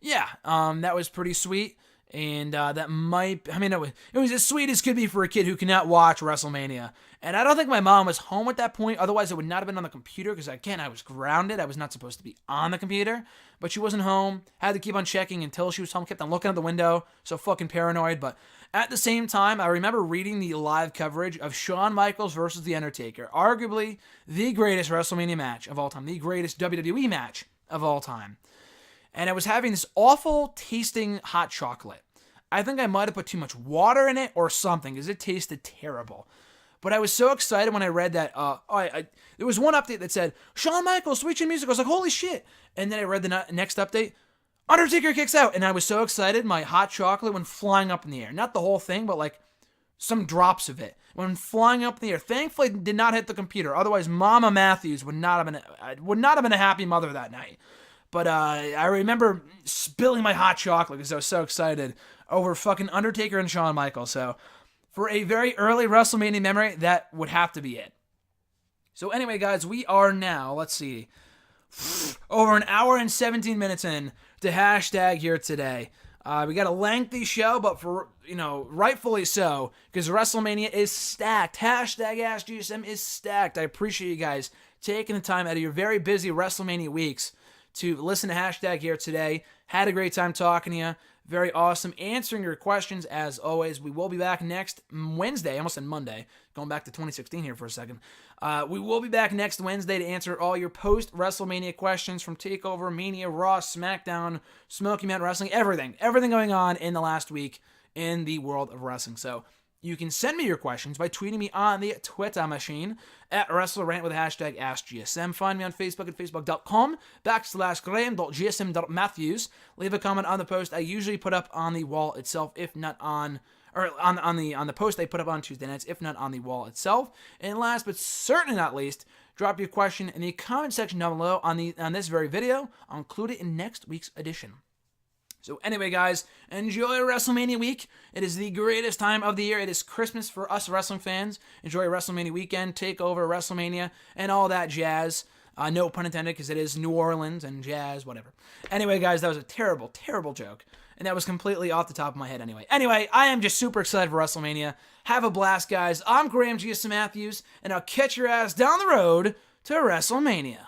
yeah, that was pretty sweet, and that might, it was as sweet as could be for a kid who cannot watch WrestleMania, and I don't think my mom was home at that point, otherwise it would not have been on the computer, because again, I was grounded, I was not supposed to be on the computer, but she wasn't home, had to keep on checking until she was home, kept on looking out the window, so fucking paranoid. But at the same time, I remember reading the live coverage of Shawn Michaels versus The Undertaker, arguably the greatest WrestleMania match of all time, the greatest WWE match of all time. And I was having this awful tasting hot chocolate. I think I might have put too much water in it or something, because it tasted terrible. But I was so excited when I read that. There was one update that said, Shawn Michaels, Sweet Chin Music. I was like, holy shit. And then I read the next update, Undertaker kicks out. And I was so excited, my hot chocolate went flying up in the air. Not the whole thing, but like some drops of it went flying up in the air. Thankfully, it did not hit the computer. Otherwise, Mama Matthews would not have been a happy mother that night. But I remember spilling my hot chocolate because I was so excited over fucking Undertaker and Shawn Michaels. So for a very early WrestleMania memory, that would have to be it. So anyway, guys, we are now, let's see, over an hour and 17 minutes in to hashtag here today. We got a lengthy show, but for, rightfully so, because WrestleMania is stacked. Hashtag AskGSM is stacked. I appreciate you guys taking the time out of your very busy WrestleMania weeks to listen to hashtag here today. Had a great time talking to you. Very awesome. Answering your questions as always. We will be back next Wednesday. I almost said Monday. Going back to 2016 here for a second. We will be back next Wednesday to answer all your post-WrestleMania questions from TakeOver, Mania, Raw, SmackDown, Smoky Mountain Wrestling, everything. Everything going on in the last week in the world of wrestling. So you can send me your questions by tweeting me on the Twitter machine at WrestleRant with hashtag AskGSM. Find me on Facebook at facebook.com/graham.gsm.matthews. Leave a comment on the post I usually put up on the wall itself, if not on the post I put up on Tuesday nights, if not on the wall itself. And last but certainly not least, drop your question in the comment section down below on this very video. I'll include it in next week's edition. So anyway, guys, enjoy WrestleMania week. It is the greatest time of the year. It is Christmas for us wrestling fans. Enjoy WrestleMania weekend, TakeOver, WrestleMania, and all that jazz. No pun intended, because it is New Orleans and jazz, whatever. Anyway, guys, that was a terrible, terrible joke. And that was completely off the top of my head anyway. Anyway, I am just super excited for WrestleMania. Have a blast, guys. I'm Graham GSM Matthews, and I'll catch your ass down the road to WrestleMania.